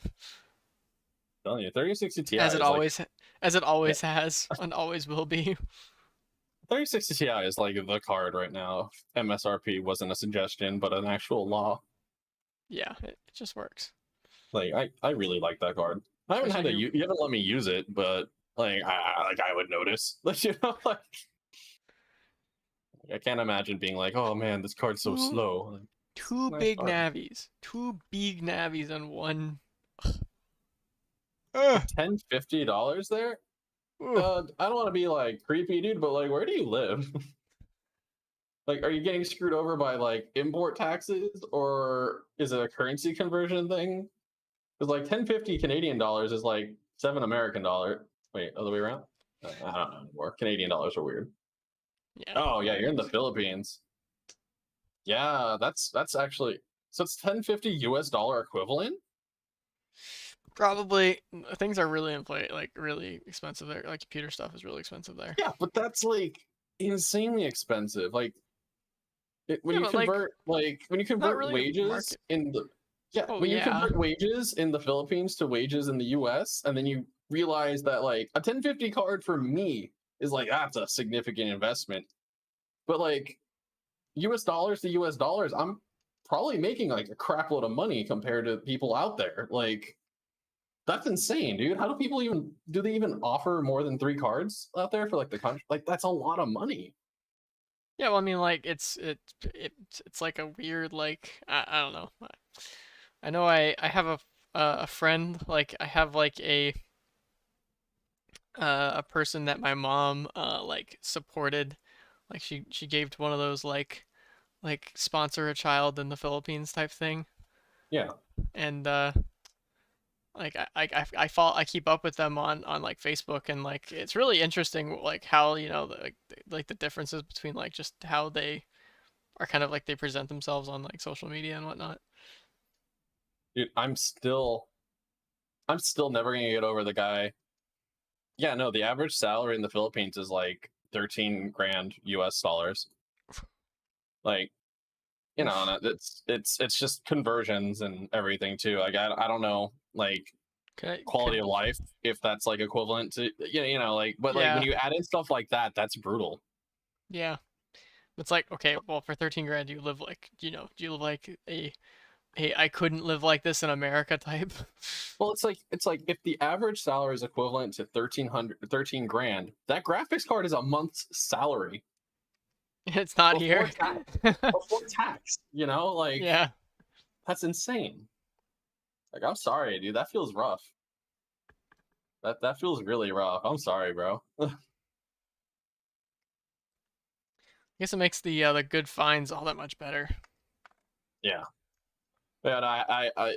I'm telling you, 3060 Ti as it is like always, as it always has and always will be. 3060 Ti is like the card right now. MSRP wasn't a suggestion, but an actual law. Yeah, it just works. Like I really like that card. I haven't had Especially you haven't let me use it, but like I would notice. Like like I can't imagine being like, oh man, this card's so two slow. Like, two nice big card. navies, two big navies on one. $10-50 there. Ooh. I don't want to be like creepy, dude, but like, where do you live? Like, are you getting screwed over by like import taxes, or is it a currency conversion thing? Because like 1050 Canadian dollars is like $7 American. Wait, other way around? I don't know anymore. Canadian dollars are weird. Yeah, Oh yeah, you're in the navies. Philippines. Yeah, that's actually so it's 1050 US dollar equivalent. Probably things are really inflated, like really expensive there. Like computer stuff is really expensive there. Yeah, but that's like insanely expensive. Like when Yeah, you but like convert when you not convert really wages market. in the yeah Oh when you yeah, convert wages in the Philippines to wages in the US, and then you realize that like a 1050 card for me is like that's a significant investment, but like US dollars to US dollars, I'm probably making like a crap load of money compared to people out there. Like that's insane, dude. How do they even offer more than 3 cards out there for like the country? Like that's a lot of money. Yeah, well, I mean, like it's like a weird like I don't know. I know I have a friend like I have like a person that my mom like supported, like she gave to one of those like sponsor a child in the Philippines type thing, Yeah. and like I keep up with them on like Facebook, and like it's really interesting like how like the differences between like just how they are kind of like they present themselves on like social media and whatnot. Dude, I'm still never gonna get over the guy. Yeah, no, the average salary in the Philippines is like 13 grand US dollars. Like, Oof. and it's just conversions and everything too. Like I don't know like quality Could of life if that's like equivalent to like, but like when yeah, you add in stuff like that, that's brutal. yeah. It's like okay, well for 13 grand you live like do you live like a I couldn't live like this in America type. Well, it's like if the average salary is equivalent to 13 grand, that graphics card is a month's salary It's not before here. tax. Before tax, like Yeah. that's insane. Like I'm sorry, dude, that feels rough. That feels really rough. I'm sorry, bro. I guess it makes the good finds all that much better. Yeah. But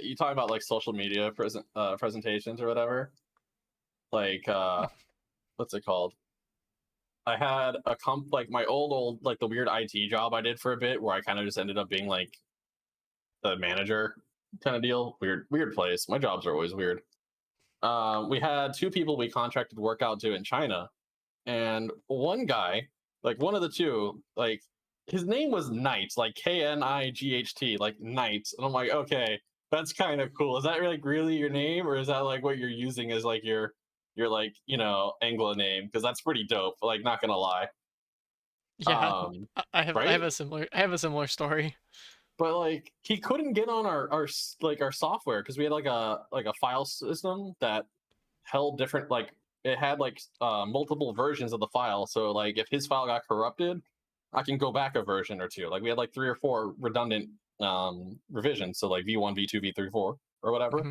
you talking about like social media presentations or whatever? Like what's it called? I had a like my old like the weird IT job I did for a bit where I kind of just ended up being like the manager kind of deal. Weird place. My jobs are always weird. We had two people we contracted work out to in China, and one guy, like one of the two, like his name was Knight, like Knight, like Knight, and I'm like, okay, that's kind of cool. Is that like really your name, or is that like what you're using as like your like Anglo name? Because that's pretty dope. Like, not gonna lie. Yeah, Um, I right? have a similar story. But like he couldn't get on our software because we had like a file system that held different, like it had like multiple versions of the file. So like if his file got corrupted, I can go back a version or two. Like we had like 3 or 4 redundant revisions, so like v1, v2, v3, 4 or whatever. Hmm.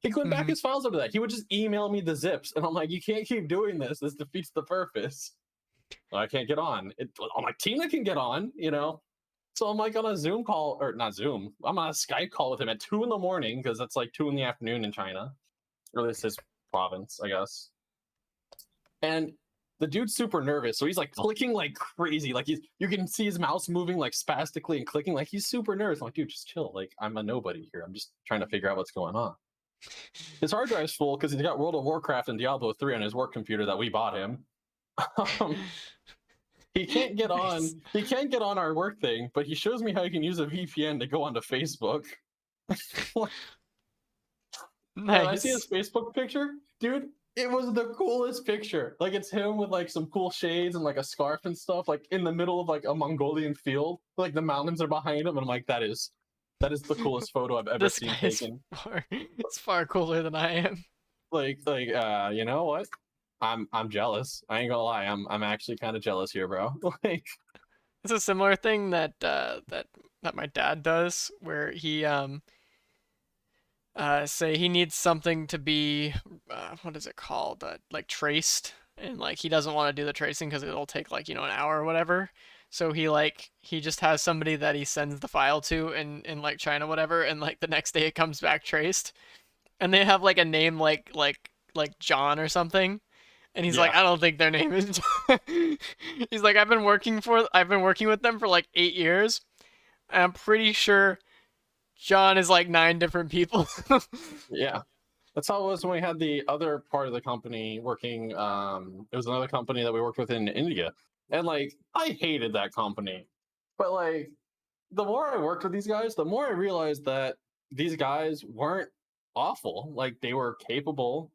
He couldn't back Hmm. his files up to that. He would just email me the zips, and I'm like, you can't keep doing this. This defeats the purpose. I can't get on. On my team that can get on. So I'm like on a Zoom call, or not Zoom. I'm on a Skype call with him at 2 in the morning because that's like 2 in the afternoon in China, or this is his province, I guess. And the dude's super nervous, so he's like clicking like crazy. Like you can see his mouse moving like spastically and clicking. Like he's super nervous. I'm like, dude, just chill. Like I'm a nobody here. I'm just trying to figure out what's going on. His hard drive's full because he's got World of Warcraft and Diablo 3 on his work computer that we bought him. Um, he can't get Nice. on. He can't get on our work thing, but he shows me how you can use a VPN to go onto Facebook. And I see his Nice. Facebook picture, dude. It was the coolest picture. Like it's him with like some cool shades and like a scarf and stuff, like in the middle of like a Mongolian field. Like the mountains are behind him, and I'm like, that is the coolest photo I've ever This seen guy is taken. it's far cooler than I am. You know what? I'm jealous. I ain't gonna lie. I'm actually kind of jealous here, bro. Like, It's a similar thing that my dad does, where he say he needs something to be what is it called, like traced, and like he doesn't want to do the tracing because it'll take like an hour or whatever. So he just has somebody that he sends the file to in like China whatever, and like the next day it comes back traced, and they have like a name like John or something. And he's yeah, like, I don't think their name is John. He's like, I've been working with them for like 8 years, and I'm pretty sure John is like 9 different people. yeah. That's how it was when we had the other part of the company working. It was another company that we worked with in India, and like I hated that company, but like the more I worked with these guys, the more I realized that these guys weren't awful. Like they were capable,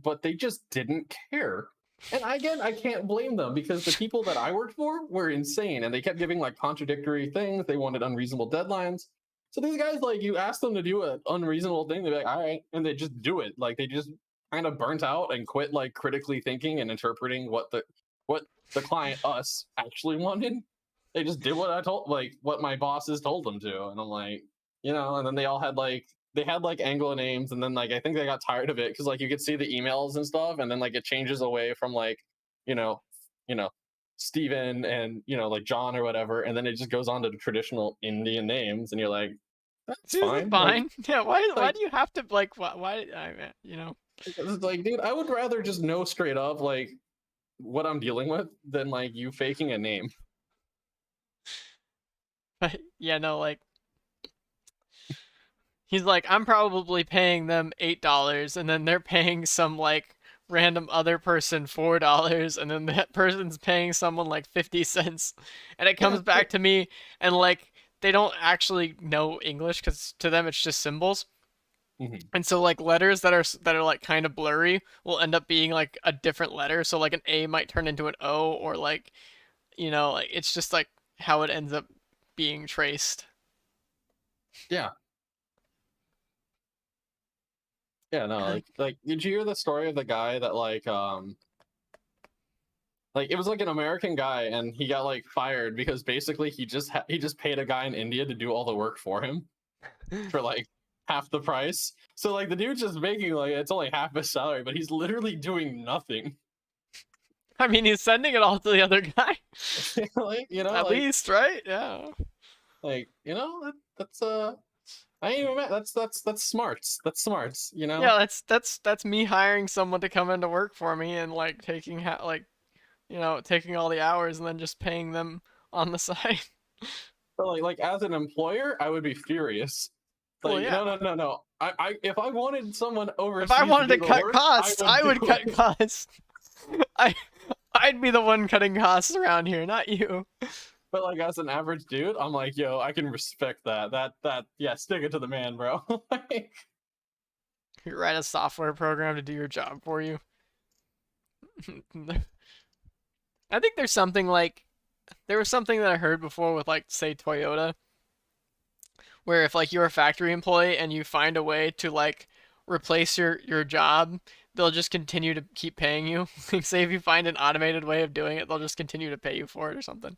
but they just didn't care. And again, I can't blame them because the people that I worked for were insane and they kept giving like contradictory things. They wanted unreasonable deadlines. So these guys, like, you ask them to do an unreasonable thing, they'd be like, all right, and they just do it. Like they just kind of burnt out and quit like critically thinking and interpreting what the client us actually wanted. They just did what I told, like what my bosses told them to, and I'm like, and then they all had like they had like Anglo names, and then like I think they got tired of it because like you could see the emails and stuff, and then like it changes away from like you know, you know, Stephen and like John or whatever, and then it just goes on to the traditional Indian names, and you're like, that's This is fine, fine. Yeah, why like do you have to like why I. it's like, dude, I would rather just know straight up like what I'm dealing with than like you faking a name. But yeah, no, like he's like, I'm probably paying them $8, and then they're paying some like random other person $4, and then that person's paying someone like 50 cents, and it Yeah, comes back to me, and like they don't actually know English because to them it's just symbols. mhm. And so like letters that are like kind of blurry will end up being like a different letter. So like an A might turn into an O, or like like it's just like how it ends up being traced. Yeah. Yeah, no, Like, like did you hear the story of the guy that like it was like an American guy and he got like fired because basically he just paid a guy in India to do all the work for him for like half the price. So like the dude's just making like it's only half his salary, but he's literally doing nothing. I mean, he's sending it all to the other guy, like, at least, right? Yeah. that's I ain't even mad. That's smarts. That's smarts, Yeah, that's me hiring someone to come into work for me and like taking taking all the hours and then just paying them on the side. But like as an employer, I would be furious. Well, Like, yeah. no. I if I wanted someone If I overseas to wanted do to the cut work, I costs, would I do would cut it. costs. I I'd be the one cutting costs around here, not you. But like as an average dude, I'm like, yo, I can respect that. Yeah, stick it to the man, bro. Like, You write a software program to do your job for you. I think there was something that I heard before with like say Toyota, where if like you're a factory employee and you find a way to like replace your job, they'll just continue to keep paying you. Like say if you find an automated way of doing it, they'll just continue to pay you for it or something.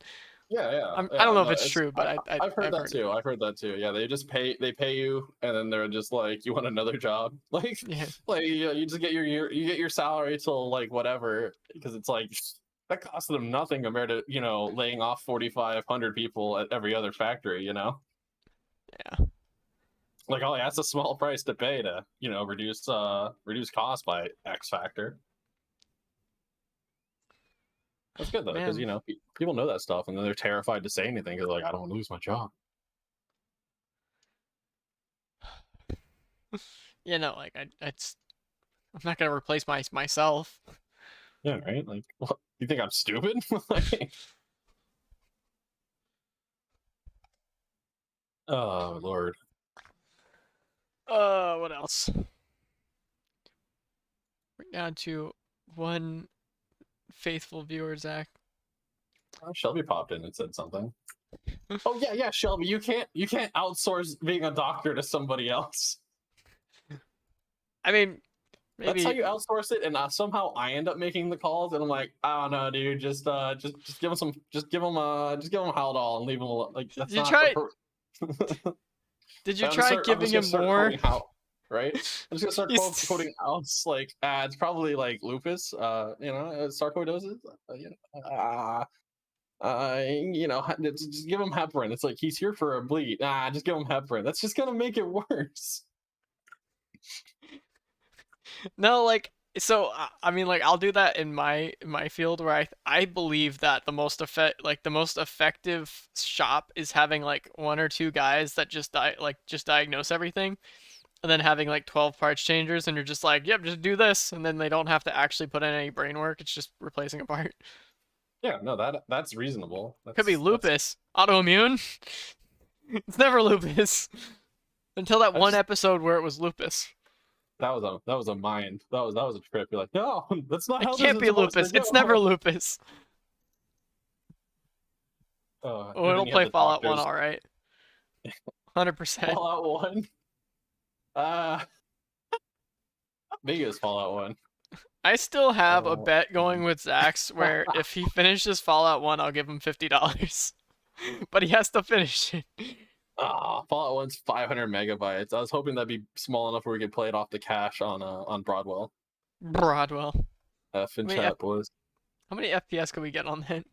I don't know if No, it's it's true, but I've heard I've that heard it. too. I've heard that too. Yeah, they pay you, and then they're just like, you want another job? Yeah. Like you just get you get your salary till like whatever, because it's like that costs them nothing compared to laying off 4,500 people at every other factory. Yeah. Like, oh, yeah, that's a small price to pay to reduce cost by X factor. That's good though, because Man. people know that stuff, and then they're terrified to say anything because like, I don't lose my job. Like I'm not gonna replace myself. Yeah, right. Like, what, you think I'm stupid? Like, oh Lord. What else? We're down to one faithful viewer, Zach. Shelby popped in and said something. Oh yeah, Shelby, you can't outsource being a doctor to somebody else. I mean, That's how maybe you outsource it, and somehow I end up making the calls, and I'm like, I don't know, dude, just give him Haldol and leave him alone. Like did that's you not the try did you try I'm giving just gonna him start more? quoting how, right? I'm just gonna start He's quoting Al's like ads, probably like lupus, sarcoidosis, just give him heparin. It's like he's here for a bleed. Just give him heparin. That's just gonna make it worse. no, like so I mean like I'll do that in my field where I believe that the most effective shop is having like one or two guys that just diagnose everything, and then having like 12 parts changers, and you're just like, yep, just do this, and then they don't have to actually put in any brain work. It's just replacing a part. Yeah, no, that's reasonable. Could be That's lupus, autoimmune. It's never lupus until that I one just episode where it was lupus. that was a mind. That was a trip. You're like, no, that's not It how this can't is be supposed to lupus. It's never go. lupus. Oh, And then it'll you have play the Fallout 1 doctors. all right. 100%. Fallout One. Uh biggest Fallout One. I still have a Uh, bet going with Zax where if he finishes Fallout 1, I'll give him $50. but he has to finish it. Ah, Fallout 1's 500 megabytes. I was hoping that'd be small enough where we could play it off the cache on Broadwell. Broadwell. F in How many, chat, boys. how many FPS can we get on that?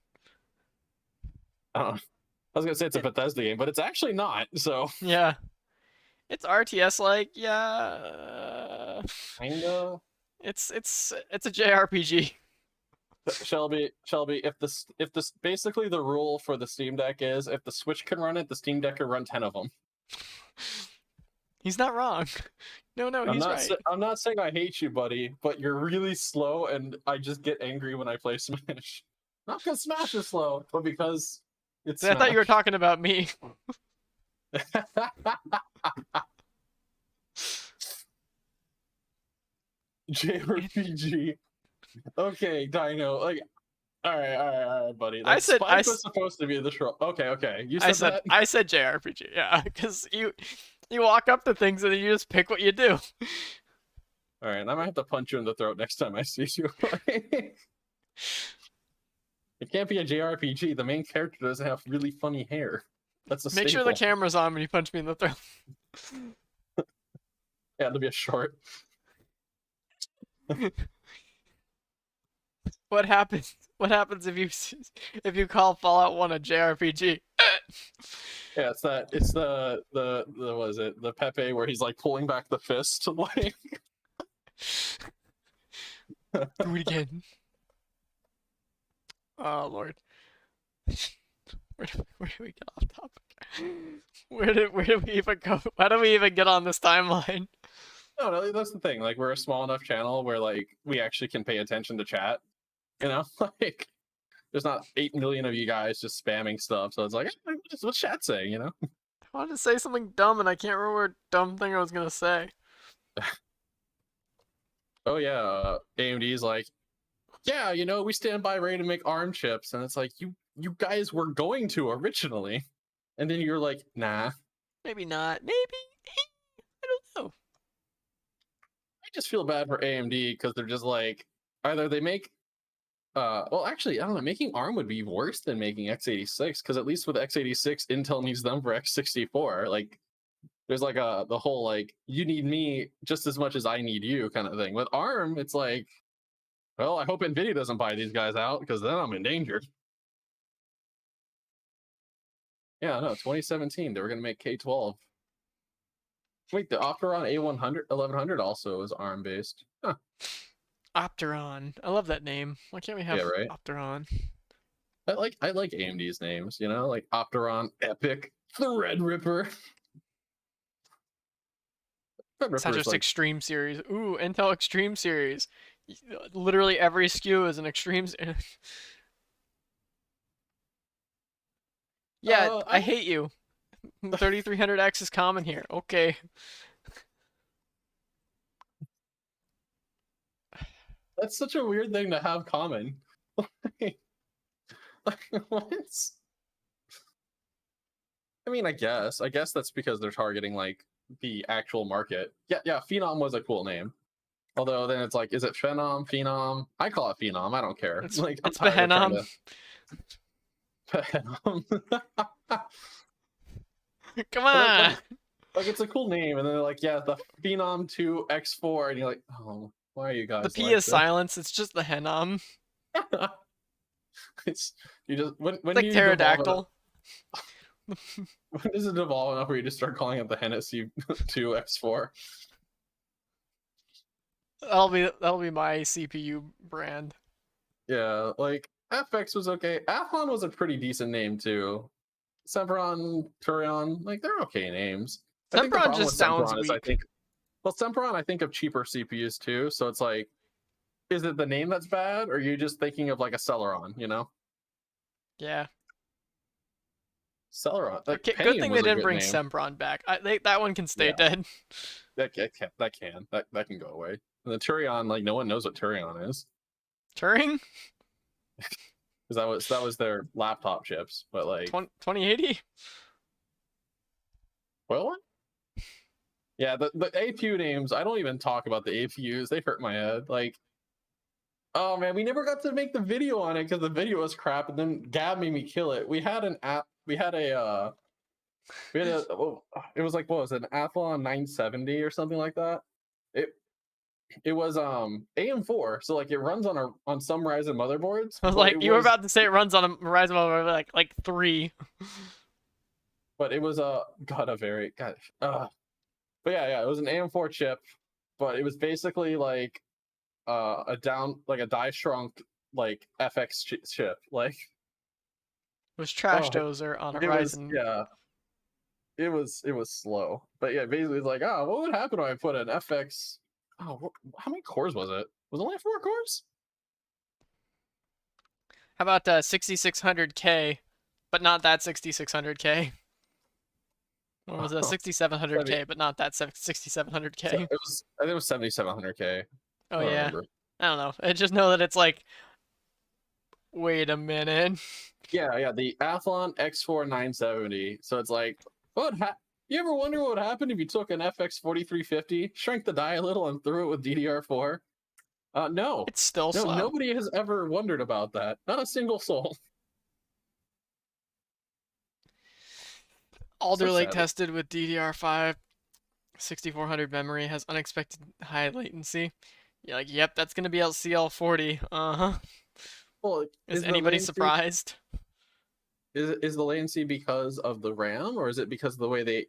I don't know. I was gonna say it's a Bethesda game, but it's actually not. So Yeah. It's RTS like, yeah. kinda. It's a JRPG. Shelby, if this basically the rule for the Steam Deck is if the Switch can run it, the Steam Deck can run 10 of them. He's not wrong. No, he's right. I'm not saying I hate you, buddy, but you're really slow, and I just get angry when I play Smash. Not because Smash is slow, but because it's. I thought you were talking about me. JRPG. Okay, Dino. Like, all right, buddy. Like, I said Spike was supposed to be the troll. Okay. You said that. I said JRPG. Yeah, because you walk up to things and then you just pick what you do. All right, I might have to punch you in the throat next time I see you. It can't be a JRPG. The main character doesn't have really funny hair. That's a Make sure the camera's on when you punch me in the throat. Yeah, it'll be a short. What happens? What happens if you call Fallout 1 a JRPG? Yeah, it's the what is it? The Pepe where he's like pulling back the fist, like. Do it again. Oh Lord. Where do we get off topic? Where did we even go? How do we even get on this timeline? No, that's the thing. Like, we're a small enough channel where like we actually can pay attention to chat. You know, like there's not 8 million of you guys just spamming stuff. So it's like, what's chat saying? You know. I wanted to say something dumb and I can't remember what dumb thing I was gonna say. Oh yeah, AMD's like, yeah, you know, we stand by ready to make ARM chips, and it's like you guys were going to originally, and then you're like, nah. Maybe not. Maybe. I don't know. I just feel bad for AMD because they're just like, either they make, well, actually, I don't know, making ARM would be worse than making x86 because at least with x86, Intel needs them for x64. Like, there's like the whole like you need me just as much as I need you kind of thing. With ARM, it's like, well, I hope Nvidia doesn't buy these guys out because then I'm in danger. Yeah, no, 2017 they were gonna make K12. Wait, the Opteron A100 1100 also is ARM based. Huh. Opteron. I love that name. Why can't we have right? Opteron? I like AMD's names, you know, like Opteron, Epic, Threadripper. It's not just like... Extreme Series. Ooh, Intel Extreme Series. Literally every SKU is an Extreme. Yeah, I hate you. 3300X is common here. Okay. That's such a weird thing to have common. Like, what? I mean, I guess that's because they're targeting like the actual market. Yeah, Phenom was a cool name. Although then it's like, is it Phenom? I call it Phenom. I don't care. It's like it's Phenom. Come on. Like it's a cool name, and then they're like, yeah, the Phenom 2 X4, and you're like, oh, why are you guys? The P is silence. It's just the Henom. It's you just when it's like pterodactyl. When does it evolve enough where you just start calling it the Hennessy 2 X4? That'll be my CPU brand. Yeah, like FX was okay. Athlon was a pretty decent name too. Sempron, Turion, like they're okay names. Sempron just sounds weak. Sempron, I think of cheaper CPUs too. So it's like, is it the name that's bad, or are you just thinking of like a Celeron? You know? Yeah. Celeron. Like, okay, good thing they didn't bring Sempron back. That one can stay dead. That can go away. And the Turion, like no one knows what Turion is. Turing? Because that was their laptop chips, but like 2080. Well, what? Yeah, the APU names. I don't even talk about the APUs. They hurt my head. Like, oh man, we never got to make the video on it because the video was crap, and then Gab made me kill it. We had an app. we had a it was like, what was it, an Athlon 970 or something like that. It it was AM4, so like it runs on some Ryzen motherboards, I was like, you were about to say it runs on a Ryzen motherboard like 3. but it was a god a very god but yeah, it was an AM4 chip, but it was basically like a die shrunk like FX chip. Like, It was Trash oh, Dozer on a it was, Ryzen. yeah, it was slow. But yeah, basically it's like, oh, what would happen if I put an FX? Oh, how many cores was it? Was it only 4 cores? How about 6600K, but not that 6600K? Or was it Oh, 70, 6700K, but not that so 6700K? I think it was 7700K. Oh I don't yeah, remember. I don't know. I just know that it's like, wait a minute. Yeah, the Athlon X4 970. So it's like, you ever wonder what would happen if you took an FX 4350, shrank the die a little, and threw it with DDR4? No. It's still No, slow. nobody has ever wondered about that. Not a single soul. Alder So Lake sad. tested with DDR5 6400 memory has unexpected high latency. You're like, yep, that's gonna be LCL40. Uh-huh. Well, Is is the anybody latency surprised? is the latency because of the RAM, or is it because of the way they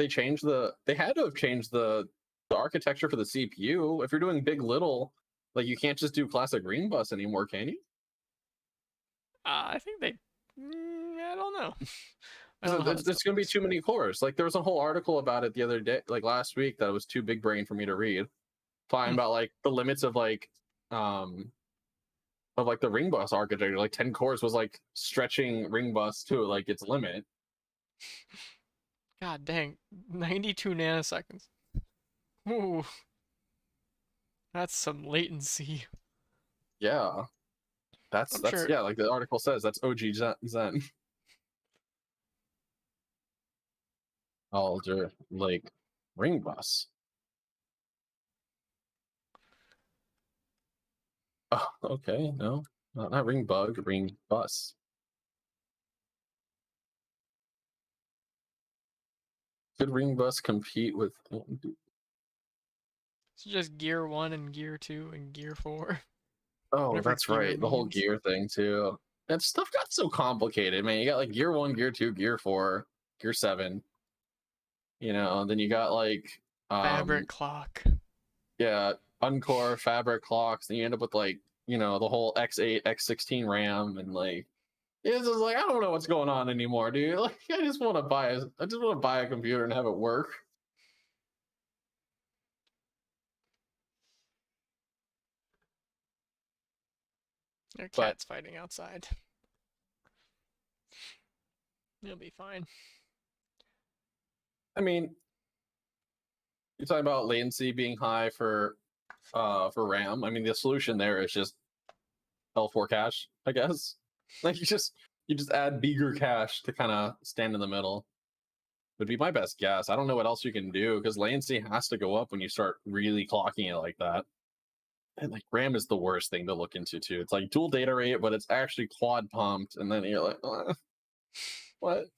change they had to have changed the architecture for the CPU. If you're doing big little, like, you can't just do classic ring bus anymore, can you? I think they. I don't know. I don't know how that There's stuff going to be works. too many cores. Like, there was a whole article about it the other day, like last week, that was too big brain for me to read, talking about like the limits of like the ring bus architecture. Like 10 cores was like stretching ring bus to like its limit. God dang, 92 nanoseconds. Ooh, that's some latency. Yeah, I'm that's sure. yeah, like the article says, that's OG Zen. Alder Lake ring bus. Oh, okay, no, not ring bug, ring bus. Could ring bus compete with? It's just Gear 1 and Gear 2 and Gear 4. Oh, Whatever that's gear right. The whole means. gear thing too. And stuff got so complicated, man. You got like gear 1, gear 2, gear 4, gear 7. And then you got like Fabric clock. yeah, Uncore, fabric clocks, and you end up with like, the whole X8, X16 RAM, and like it's just like, I don't know what's going on anymore, dude. Like, I just want to buy a computer and have it work. Their But cat's fighting outside. You'll be fine. I mean, you're talking about latency being high for RAM. I mean, the solution there is just L4 cache, I guess. Like, you just add bigger cache to kind of stand in the middle. Would be my best guess. I don't know what else you can do, because latency has to go up when you start really clocking it like that. And like RAM is the worst thing to look into too. It's like dual data rate, but it's actually quad pumped, and then you're like,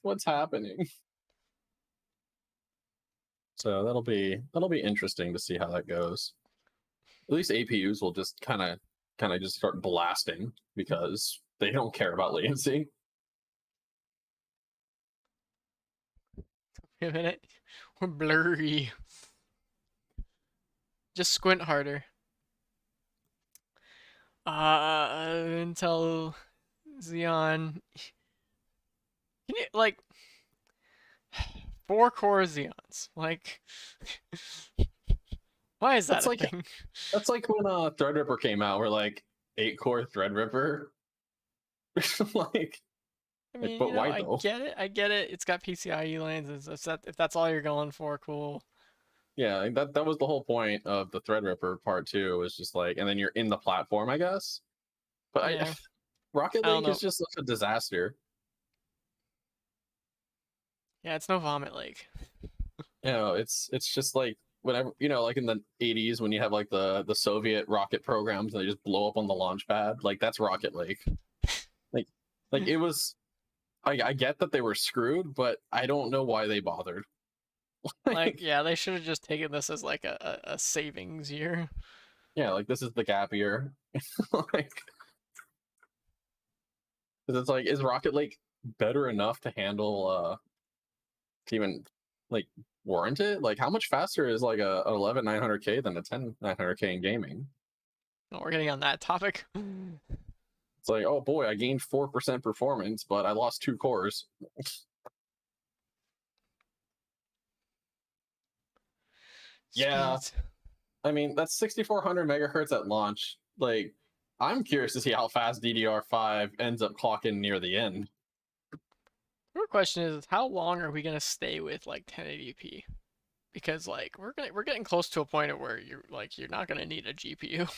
what's happening? So that'll be interesting to see how that goes. At least APUs will just kind of just start blasting because they don't care about latency. Wait a minute. We're blurry. Just squint harder. Intel Xeon. Can you, like, 4-core Xeons? Like, why is that That's a like thing? that's like when Threadripper came out, where like 8-core Threadripper. like I like mean, but why I though? get it. I get it. It's got PCIe lanes. If that's all you're going for, cool. Yeah, that was the whole point of the Threadripper part two, was just like, and then you're in the platform, I guess. But Yeah. Rocket I don't Lake know. is just such a disaster. Yeah, it's no Vomit Lake. It's just like whenever, like in the 80s, when you have like the Soviet rocket programs and they just blow up on the launch pad, like that's Rocket Lake. Like like it was I get that they were screwed, but I don't know why they bothered. Like, yeah, they should have just taken this as like a savings year. Yeah, like this is the gap year. Like, 'cause it's like, is Rocket Lake better enough to handle to even like warrant it? Like, how much faster is like a 11 900K than a 10 900K in gaming? Oh, we're getting on that topic. It's like, oh boy, I gained 4% performance, but I lost 2 cores. Yeah, Speeds. I mean that's 6400 megahertz at launch. Like, I'm curious to see how fast DDR5 ends up clocking near the end. The real question is how long are we gonna stay with like 1080p? Because like we're getting close to a point at where you're not gonna need a GPU.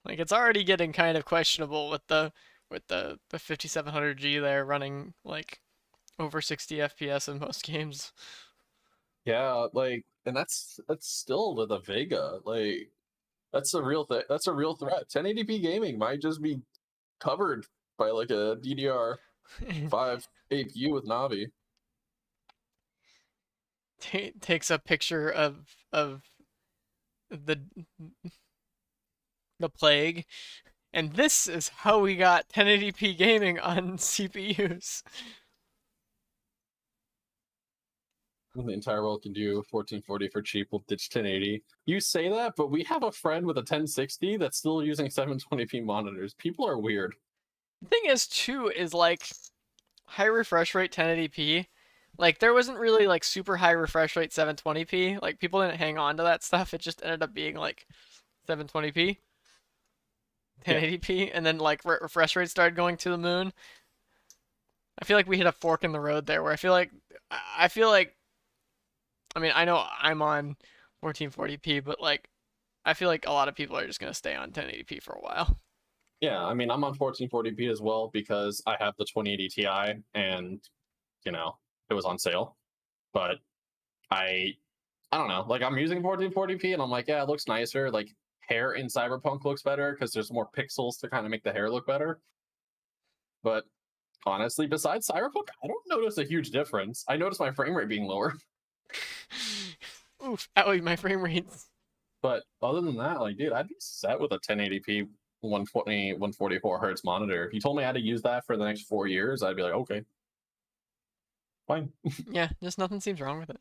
Like it's already getting kind of questionable with the 5700G there running like over 60 FPS in most games. Yeah, like, and that's still with a Vega. Like, that's a real thing. That's a real threat. 1080p gaming might just be covered by like a DDR5 APU with Navi. Takes a picture of the the plague, and this is how we got 1080p gaming on CPUs. When the entire world can do 1440 for cheap, we'll ditch 1080. You say that, but we have a friend with a 1060 that's still using 720p monitors. People are weird. The thing is, too, is like high refresh rate 1080p. Like there wasn't really like super high refresh rate 720p. Like people didn't hang on to that stuff. It just ended up being like 720p, Yeah, 1080p, and then like refresh rate started going to the moon. I feel like we hit a fork in the road there, where I feel like, I mean, I know I'm on 1440p, but like I feel like a lot of people are just gonna stay on 1080p for a while. yeah. I mean, I'm on 1440p as well because I have the 2080 Ti, and it was on sale. But I I don't know. Like, I'm using 1440p, and I'm like, yeah, it looks nicer. Like, hair in Cyberpunk looks better because there's more pixels to kind of make the hair look better. But honestly, besides Cyberpunk, I don't notice a huge difference. I notice my frame rate being lower. Oof, owie, my frame rates. But other than that, like, dude, I'd be set with a 1080p 120, 144 hertz monitor. If you told me I had to use that for the next 4 years, I'd be like, okay, fine. Yeah, just nothing seems wrong with it.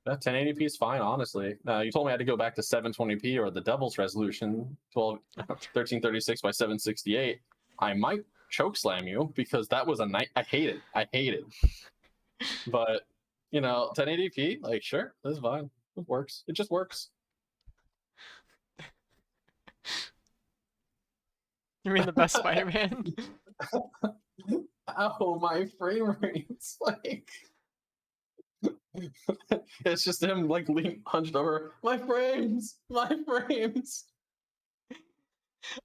That 1080p is fine, honestly. You told me I had to go back to 720p or the devil's resolution, 1336 by 768. I might choke slam you because that was a night. I hate it. I hate it. But 1080p, like, sure, that's fine. It works. It just works. You mean the best Spider-Man? Ow, my frame rates. Like, it's just him like hunched over. My frames, my frames.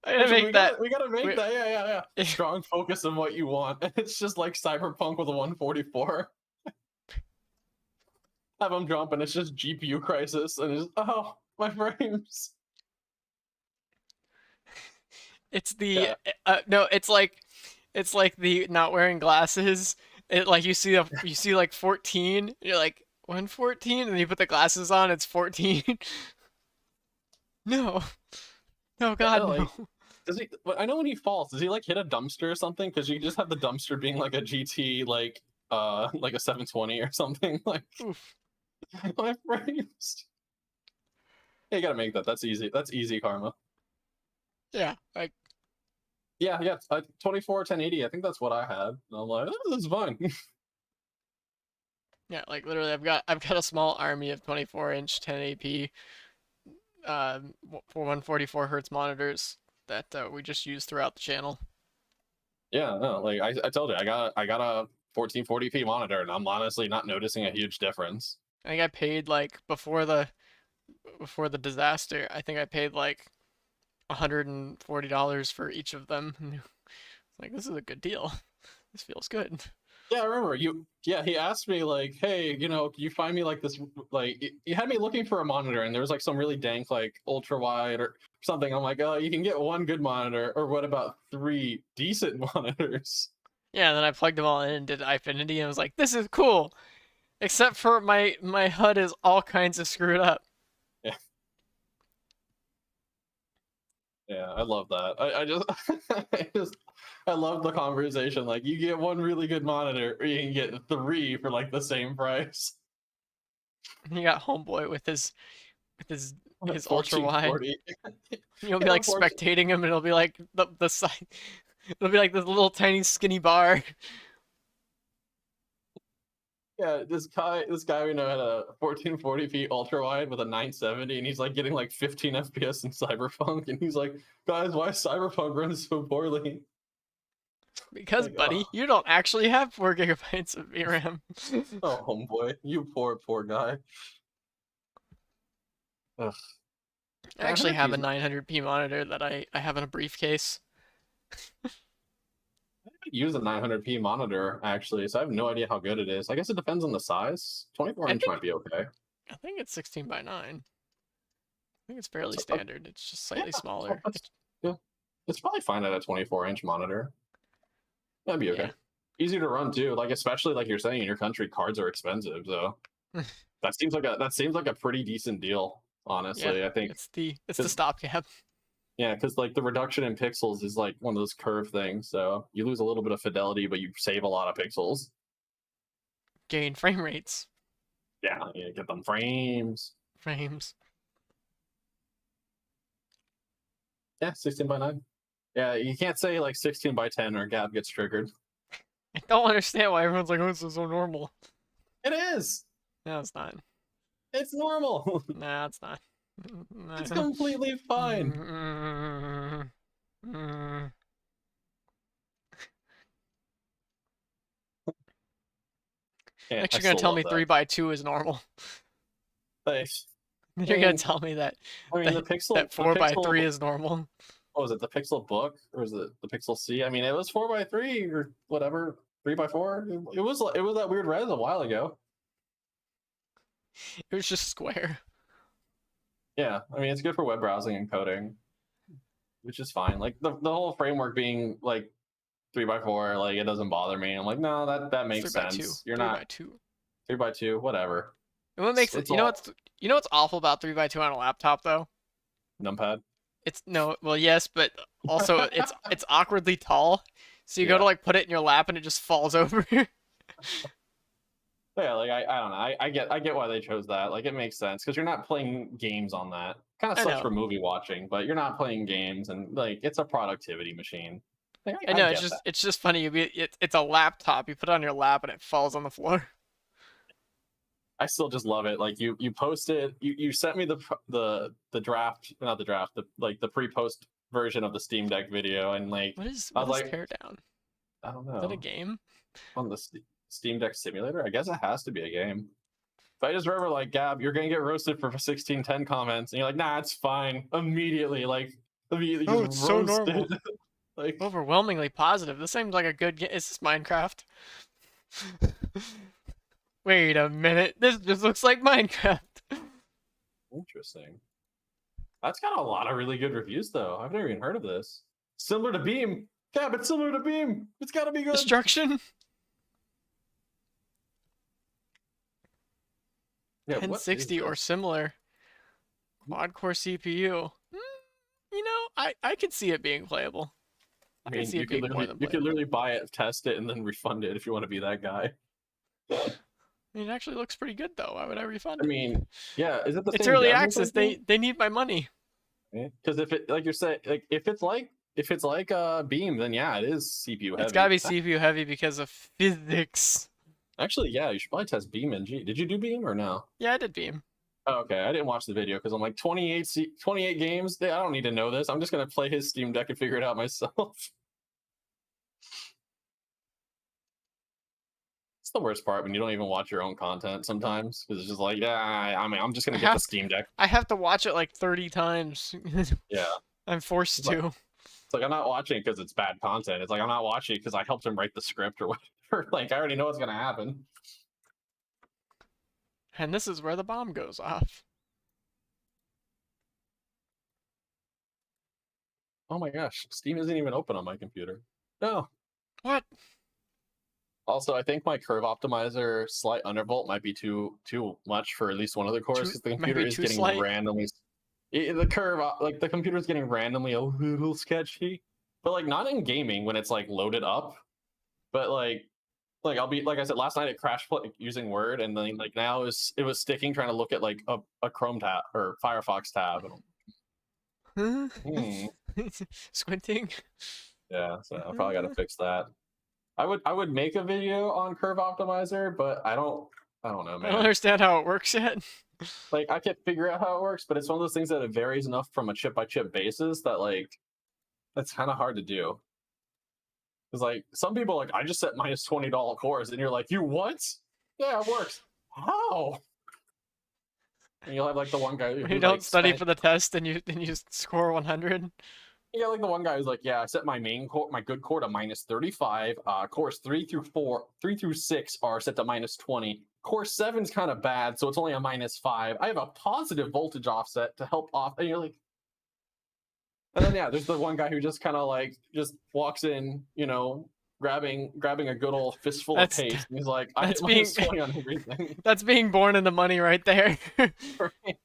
I gotta Actually, make that. we gotta make we- that. Yeah. Strong focus on what you want. And it's just like Cyberpunk with a 144. Have him jump, and it's just GPU crisis, and it's my frames. It's the Yeah. no, it's like the not wearing glasses. It like you see like 14, you're like 114, and then you put the glasses on, it's 14. No, no, Yeah, God, like, no. does he? I know when he falls, does he like hit a dumpster or something? Because you just have the dumpster being like a GT, like a 720 or something. Like, Oof. my frames. Yeah, you gotta make that. That's easy. That's easy karma. Yeah, like Yeah. 24 1080. I think that's what I had. And I'm like, oh, this is fine. yeah, like literally, I've got a small army of 24-inch 1080p, for 144 hertz monitors that we just use throughout the channel. Yeah, no, like I told you, I got a 1440p monitor, and I'm honestly not noticing a huge difference. I think I paid like before the disaster. I think I paid like $140 for each of them. Like this is a good deal. This feels good. Yeah, I remember you. Yeah, he asked me like, "Hey, can you find me like this?" Like, you had me looking for a monitor, and there was like some really dank like ultra wide or something. I'm like, "Oh, you can get one good monitor, or what about 3 decent monitors?" Yeah, and then I plugged them all in and did Infinity, and I was like, this is cool. Except for my HUD is all kinds of screwed up. Yeah, yeah, I love that. I just, I just, I love the conversation. Like, you get one really good monitor, or you can get three for like the same price. You got Homeboy with his ultra wide. 1440. You'll be Yeah, like 14. spectating him, and it'll be like the side. It'll be like this little tiny skinny bar. Yeah, this guy we know had a 1440p ultra wide with a 970, and he's like getting like 15 FPS in Cyberpunk, and he's like, guys, why Cyberpunk runs so poorly? Because, Like, oh, buddy, you don't actually have 4 GB of VRAM. oh, homeboy, you poor guy. Ugh. I actually have 900p a is not. 900p monitor that I have in a briefcase. I could use a 900p monitor actually, so I have no idea how good it is. I guess it depends on the size. 24 I inch think might be okay. I think it's 16 by 9. I think it's fairly So, standard. It's just yeah, slightly well, smaller. yeah, it's probably fine at a 24-inch monitor. That'd be Yeah. okay. Easy to run too. Like, especially like you're saying, in your country, cards are expensive, so that seems like a pretty decent deal. Yeah. Honestly, I think It's the because stopgap. yeah, because like the reduction in pixels is like one of those curve things. So you lose a little bit of fidelity, but you save a lot of pixels. Gain frame rates. Yeah, you get them frames. Frames. Yeah, 16 by 9. Yeah, you can't say like 16 by 10 or Gab gets triggered. I don't understand why everyone's like, oh, this is so normal. It is. No, it's not. It's normal. Nah, it's not. It's completely fine. Yeah, I Next, you're gonna still tell love me that. 3x2 is normal. Thanks. You're gonna tell me that I mean, that, that the 4x3 pixel. is normal. What was it? The Pixel book, or was it the Pixel C? I mean, it was 4x3 or whatever, 3x4. It was that weird res a while ago. It was just square. Yeah, I mean, it's good for web browsing and coding, which is fine. Like the whole framework being like 3x4, like it doesn't bother me. I'm like, no, that It's makes 3x2. sense. You're not 3x2. 3x2, whatever. And what makes it? It's all You know what's awful about 3x2 on a laptop though? numpad. It's no, well, yes, but also it's awkwardly tall. So you go to Yeah. like put it in your lap and it just falls over. Yeah, like I don't know. I get why they chose that. Like it makes sense because you're not playing games on that. Kind of I sucks know. for movie watching, but you're not playing games and like it's a productivity machine. Like, I I know. get that. It's just funny. It's a laptop. You put it on your lap and it falls on the floor. I still just love it. Like you posted you sent me the draft, not the draft, the pre-post version of the Steam Deck video, and like I What was is like, Teardown? I don't Is that a know. game? On the Steam Deck simulator, I guess it has to be a game. But I just remember like, Gab, you're gonna get roasted for 1610 comments, and you're like, nah, it's fine. Immediately Oh, just it's so roasted. normal. Like, Overwhelmingly positive. This seems like a good game. Is this Minecraft? Wait a minute. This just looks like Minecraft. interesting. That's got a lot of really good reviews though. I've never even heard of this. Similar to Beam. Gab, it's similar to Beam. It's gotta be good. Destruction? Yeah, what is 1060 or this? similar. Quad core CPU. You know, I could see it being playable. I I can mean, see it being more than you could playable. literally buy it, test it, and then refund it if you want to be that guy. I mean, it actually looks pretty good though. Why would I refund I it? mean, yeah, is it the It's same early devs or access. something? They need my money. Because if it like you're saying, like if it's like Beam, then yeah, it is CPU It's gotta heavy. be CPU heavy because of physics. Actually, yeah, you should probably test Beam and G. Did you do Beam or no? Yeah, I did beam. Oh, okay, I didn't watch the video because I'm like 28 games. I don't need to know this. I'm just gonna play his Steam Deck and figure it out myself. It's the worst part when you don't even watch your own content sometimes because it's just like, yeah, I mean, I'm just I gonna get the have Steam Deck. I have to watch it like 30 times. Yeah, I'm forced it's like, to. it's like I'm not watching because it's bad content. It's like I'm not watching because I helped him write the script or whatever. Like I already know what's gonna happen. And this is where the bomb goes off. Oh my gosh, Steam isn't even open on my computer. No, What? Also, I think my curve optimizer slight undervolt might be too much for at least one of the cores because the Might computer be is too getting slight. randomly. The curve, like the computer's getting randomly a little sketchy, but like not in gaming when it's like loaded up, but like I'll be like I said last night it crashed using Word, and then like now it was sticking trying to look at like a Chrome tab or Firefox tab. Hmm. Squinting. Yeah, so I probably got to fix that. I would make a video on curve optimizer, but I don't know, I don't man. understand how it works yet. Like I can figure out how it works, but it's one of those things that it varies enough from a chip by chip basis that like it's kind of hard to do. Because like some people like I just set minus $20 cores, and you're like, you what? Yeah, it works. How? And you'll have like the one guy When you who don't like study spent. for the test and you score 100. You got like the one guy who's like, yeah, I set my main core, my good core to minus 35. Cores 3 through 6 are set to minus 20. Core 7's kind of bad, so it's only a minus 5. I have a positive voltage offset to help off. And you're like, and then yeah, there's the one guy who just kind of like just walks in, grabbing a good old fistful of That's paste, and he's like, I hit that's being minus 20 on everything. that's being born in the money right there. Right?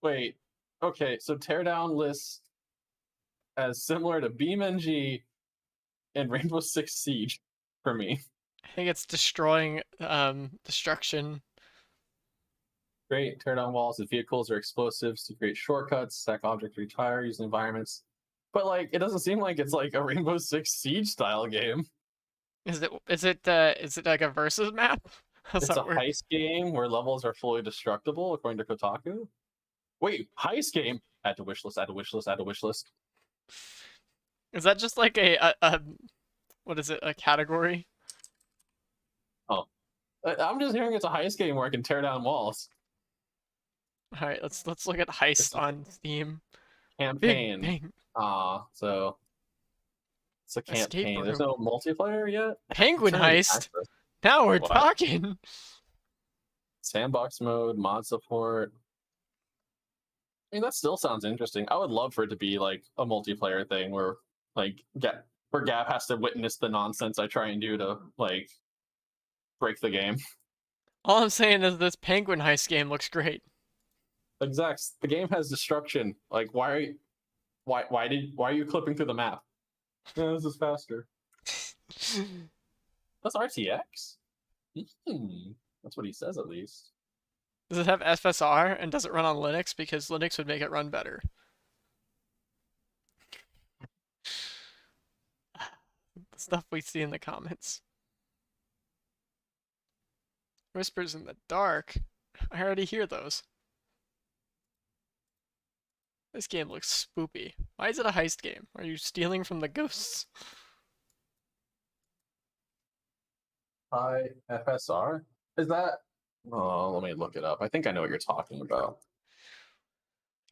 Wait, okay, so teardown lists as similar to BeamNG and Rainbow Six Siege for me. I think it's destroying destruction. Great. Tear down walls with vehicles or explosives to create shortcuts, stack objects, retire using environments. But like, it doesn't seem like it's like a Rainbow Six Siege style game. Is it like a versus map? How's It's a that work? heist game where levels are fully destructible, according to Kotaku. Wait, heist game? Add to wish list. Add to wish list. Add to wish list. Is that just like a what is it, a category? Oh, I'm just hearing it's a heist game where I can tear down walls. All right, let's look at It's heist on Steam. Big campaign. bang. So it's a Escape campaign. There's room. no multiplayer yet. I'm Penguin trying to heist. access. Now we're What? talking. Sandbox mode, mod support. I mean, that still sounds interesting. I would love for it to be like a multiplayer thing where like where Gab has to witness the nonsense I try and do to like break the game. All I'm saying is this penguin heist game looks great. Exact. The game has destruction. Like, why are you clipping through the map? Yeah, this is faster. That's RTX. That's what he says at least. Does it have FSR and does it run on Linux? Because Linux would make it run better. The stuff we see in the comments. Whispers in the dark. I already hear those. This game looks spoopy. Why is it a heist game? Are you stealing from the ghosts? High FSR. Is that? Oh, let me look it up. I think I know what you're talking about.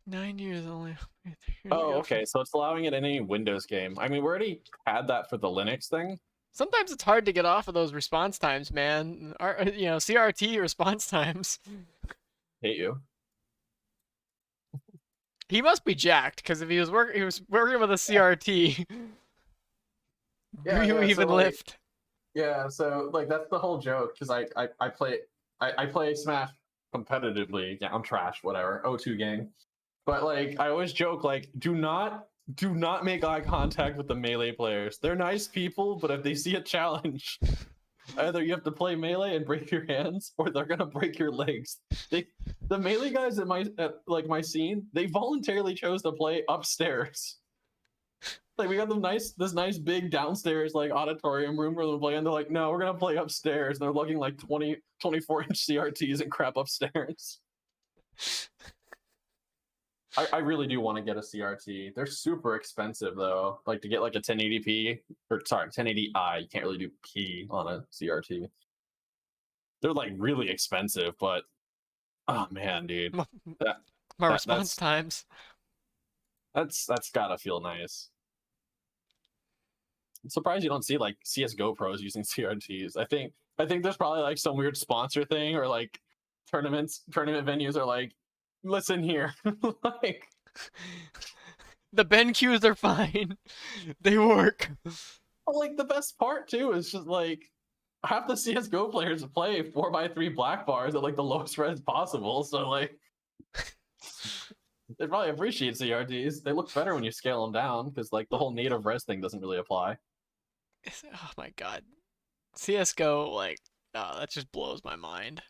9 years only. Here we Oh, go. okay. So it's allowing it in any Windows game. I mean, we already had that for the Linux thing. Sometimes it's hard to get off of those response times, man. CRT response times. Hate you. He must be jacked, because if he was working with a CRT, do you So even like, lift? yeah, so like that's the whole joke because I play Smash competitively. Yeah, I'm trash, whatever. O2 gang. But like I always joke like do not make eye contact with the melee players. They're nice people, but if they see a challenge, either you have to play melee and break your hands, or they're gonna break your legs. The melee guys at my scene, they voluntarily chose to play upstairs. Like we got this nice big downstairs like auditorium room where they're playing. They're like, no, we're gonna play upstairs. And they're lugging like 24-inch CRTs and crap upstairs. I really do want to get a CRT. They're super expensive though. Like to get like a 1080p or sorry, 1080i. You can't really do P on a CRT. They're like really expensive, but oh man, dude, My, that, my that response times. that's gotta feel nice. I'm surprised you don't see like CS:GO pros using CRTs. I think there's probably like some weird sponsor thing or like tournament venues are like, listen here, like The BenQs are fine. They work. like the best part too is just like half the CS:GO players play 4x3 black bars at like the lowest res possible. So like they probably appreciate CRTs. They look better when you scale them down because like the whole native res thing doesn't really apply. Oh my god. CS:GO, like, oh, that just blows my mind.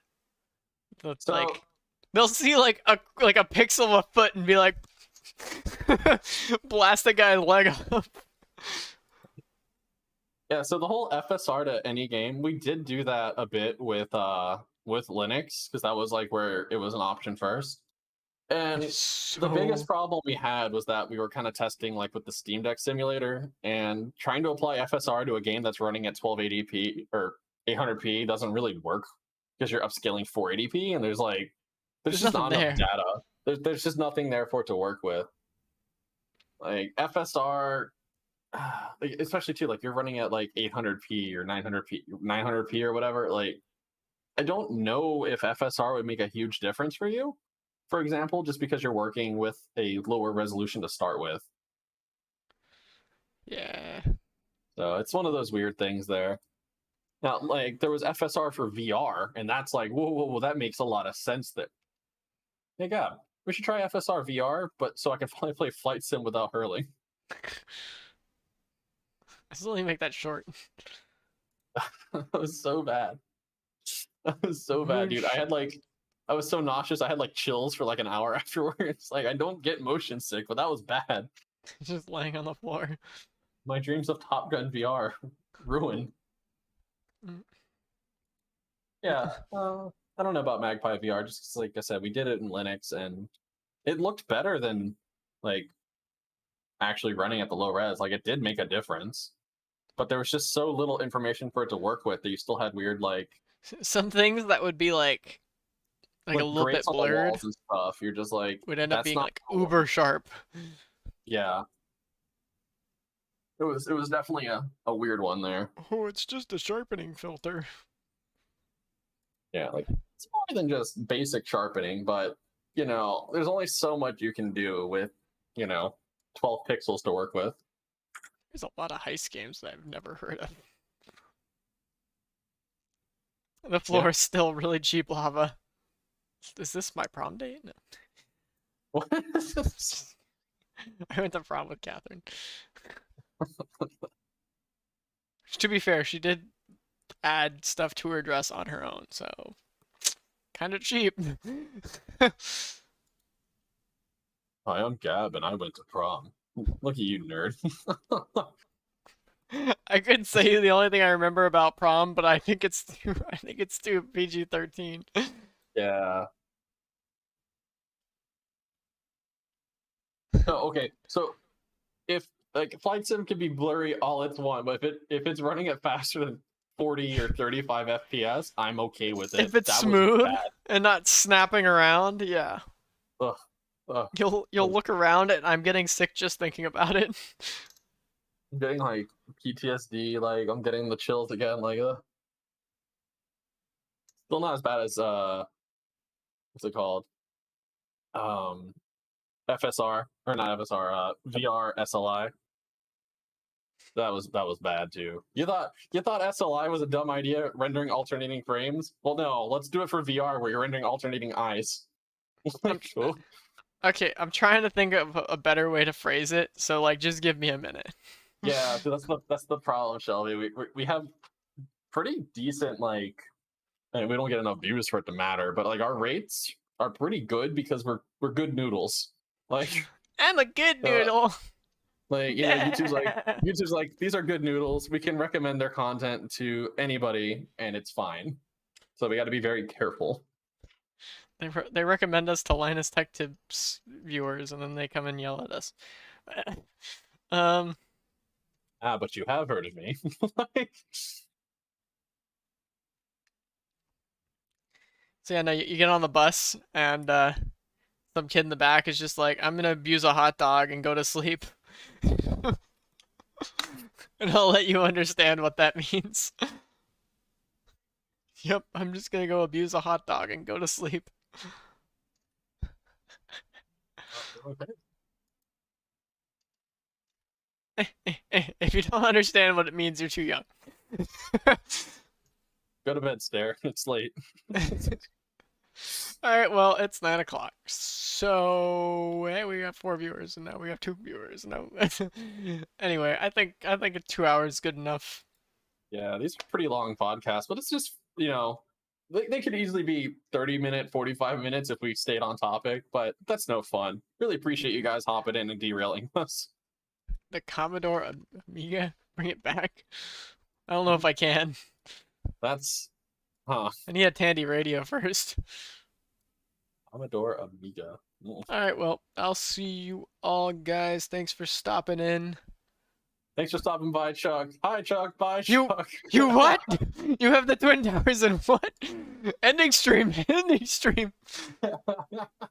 So They'll see like a pixel of a foot and be like, blast the guy's leg up. yeah, so the whole FSR to any game, we did do that a bit with Linux because that was like where it was an option first. It And is the biggest so. problem we had was that we were kind of testing like with the Steam Deck simulator and trying to apply FSR to a game that's running at 1280p or 800p doesn't really work because you're upscaling 480p and there's There's just nothing not enough there. data. There's just nothing there for it to work with. Like FSR, especially too, like you're running at like 800p or 900p or whatever. Like I don't know if FSR would make a huge difference for you. For example, just because you're working with a lower resolution to start with. Yeah. So it's one of those weird things there. Now, like there was FSR for VR, and that's like, whoa, that makes a lot of sense there. Hey, God, we should try FSR VR, but so I can finally play Flight Sim without hurling. I still need to make that short. That was so bad. That was so bad, dude. Whoosh. I was so nauseous. I had like chills for like an hour afterwards. Like I don't get motion sick, but that was bad. Just laying on the floor. My dreams of Top Gun VR ruined. Mm. Yeah, I don't know about Magpie VR. Just 'cause, like I said, we did it in Linux, and it looked better than like actually running at the low res. Like it did make a difference, but there was just so little information for it to work with that you still had weird Some things that would be like a like little grates bit on the blurred walls and stuff. You're just like, would end up that's being not like gonna uber work. sharp. Yeah, it was definitely a weird one there. Oh, it's just a sharpening filter. Yeah, like it's more than just basic sharpening, but there's only so much you can do with you know 12 pixels to work with. There's a lot of heist games that I've never heard of. The Yeah. floor is still really cheap lava. Is this my prom date? No. I went to prom with Catherine. To be fair, she did add stuff to her dress on her own, so kind of cheap. Hi, I'm Gab, and I went to prom. Look at you, nerd. I could say the only thing I remember about prom, but I think it's too PG-13. Yeah. Oh, okay. So if like flight sim can be blurry all it's want, but if it's running at faster than 40 or 35 FPS, I'm okay with it. If it's That was smooth bad. and not snapping around, yeah. Ugh. Ugh. You'll look around and I'm getting sick just thinking about it. I'm getting like PTSD. Like I'm getting the chills again. Like, still not as bad as what's it called? Um, FSR or not FSR? VR SLI. That was bad too. You thought SLI was a dumb idea, rendering alternating frames? Well, no. Let's do it for VR, where you're rendering alternating eyes. I'm, Cool. okay, I'm trying to think of a better way to phrase it, so like just give me a minute. Yeah, so that's the problem, Shelby. We have pretty decent and we don't get enough views for it to matter, but like our rates are pretty good because we're good noodles. Like I'm a good uh, noodle. YouTube's like Yeah. these are good noodles. We can recommend their content to anybody, and it's fine. So we got to be very careful. They recommend us to Linus Tech Tips viewers, and then they come and yell at us. Um. But you have heard of me. Like, So yeah, no, you get on the bus, and some kid in the back is just like, "I'm gonna abuse a hot dog and go to sleep," and I'll let you understand what that means. Yep, I'm just gonna go abuse a hot dog and go to sleep. okay. If you don't understand what it means, you're too young. Go to bed, Stare. It's late. All right, well, it's 9 o'clock. So, hey, we got 4 viewers, and now we have 2 viewers. No, anyway, I think 2 hours is good enough. Yeah, these are pretty long podcasts, but it's just, they could easily be 30-minute, 45 minutes if we stayed on topic, but that's no fun. Really appreciate you guys hopping in and derailing us. The Commodore Amiga, bring it back. I don't know if I can. That's, huh. I need a Tandy radio first. Commodore Amiga. All right, well, I'll see you all, guys. Thanks for stopping in. Thanks for stopping by, Chuck. Hi, Chuck. Bye, You, Chuck. you what? You have the Twin Towers and what? Ending stream. Ending stream.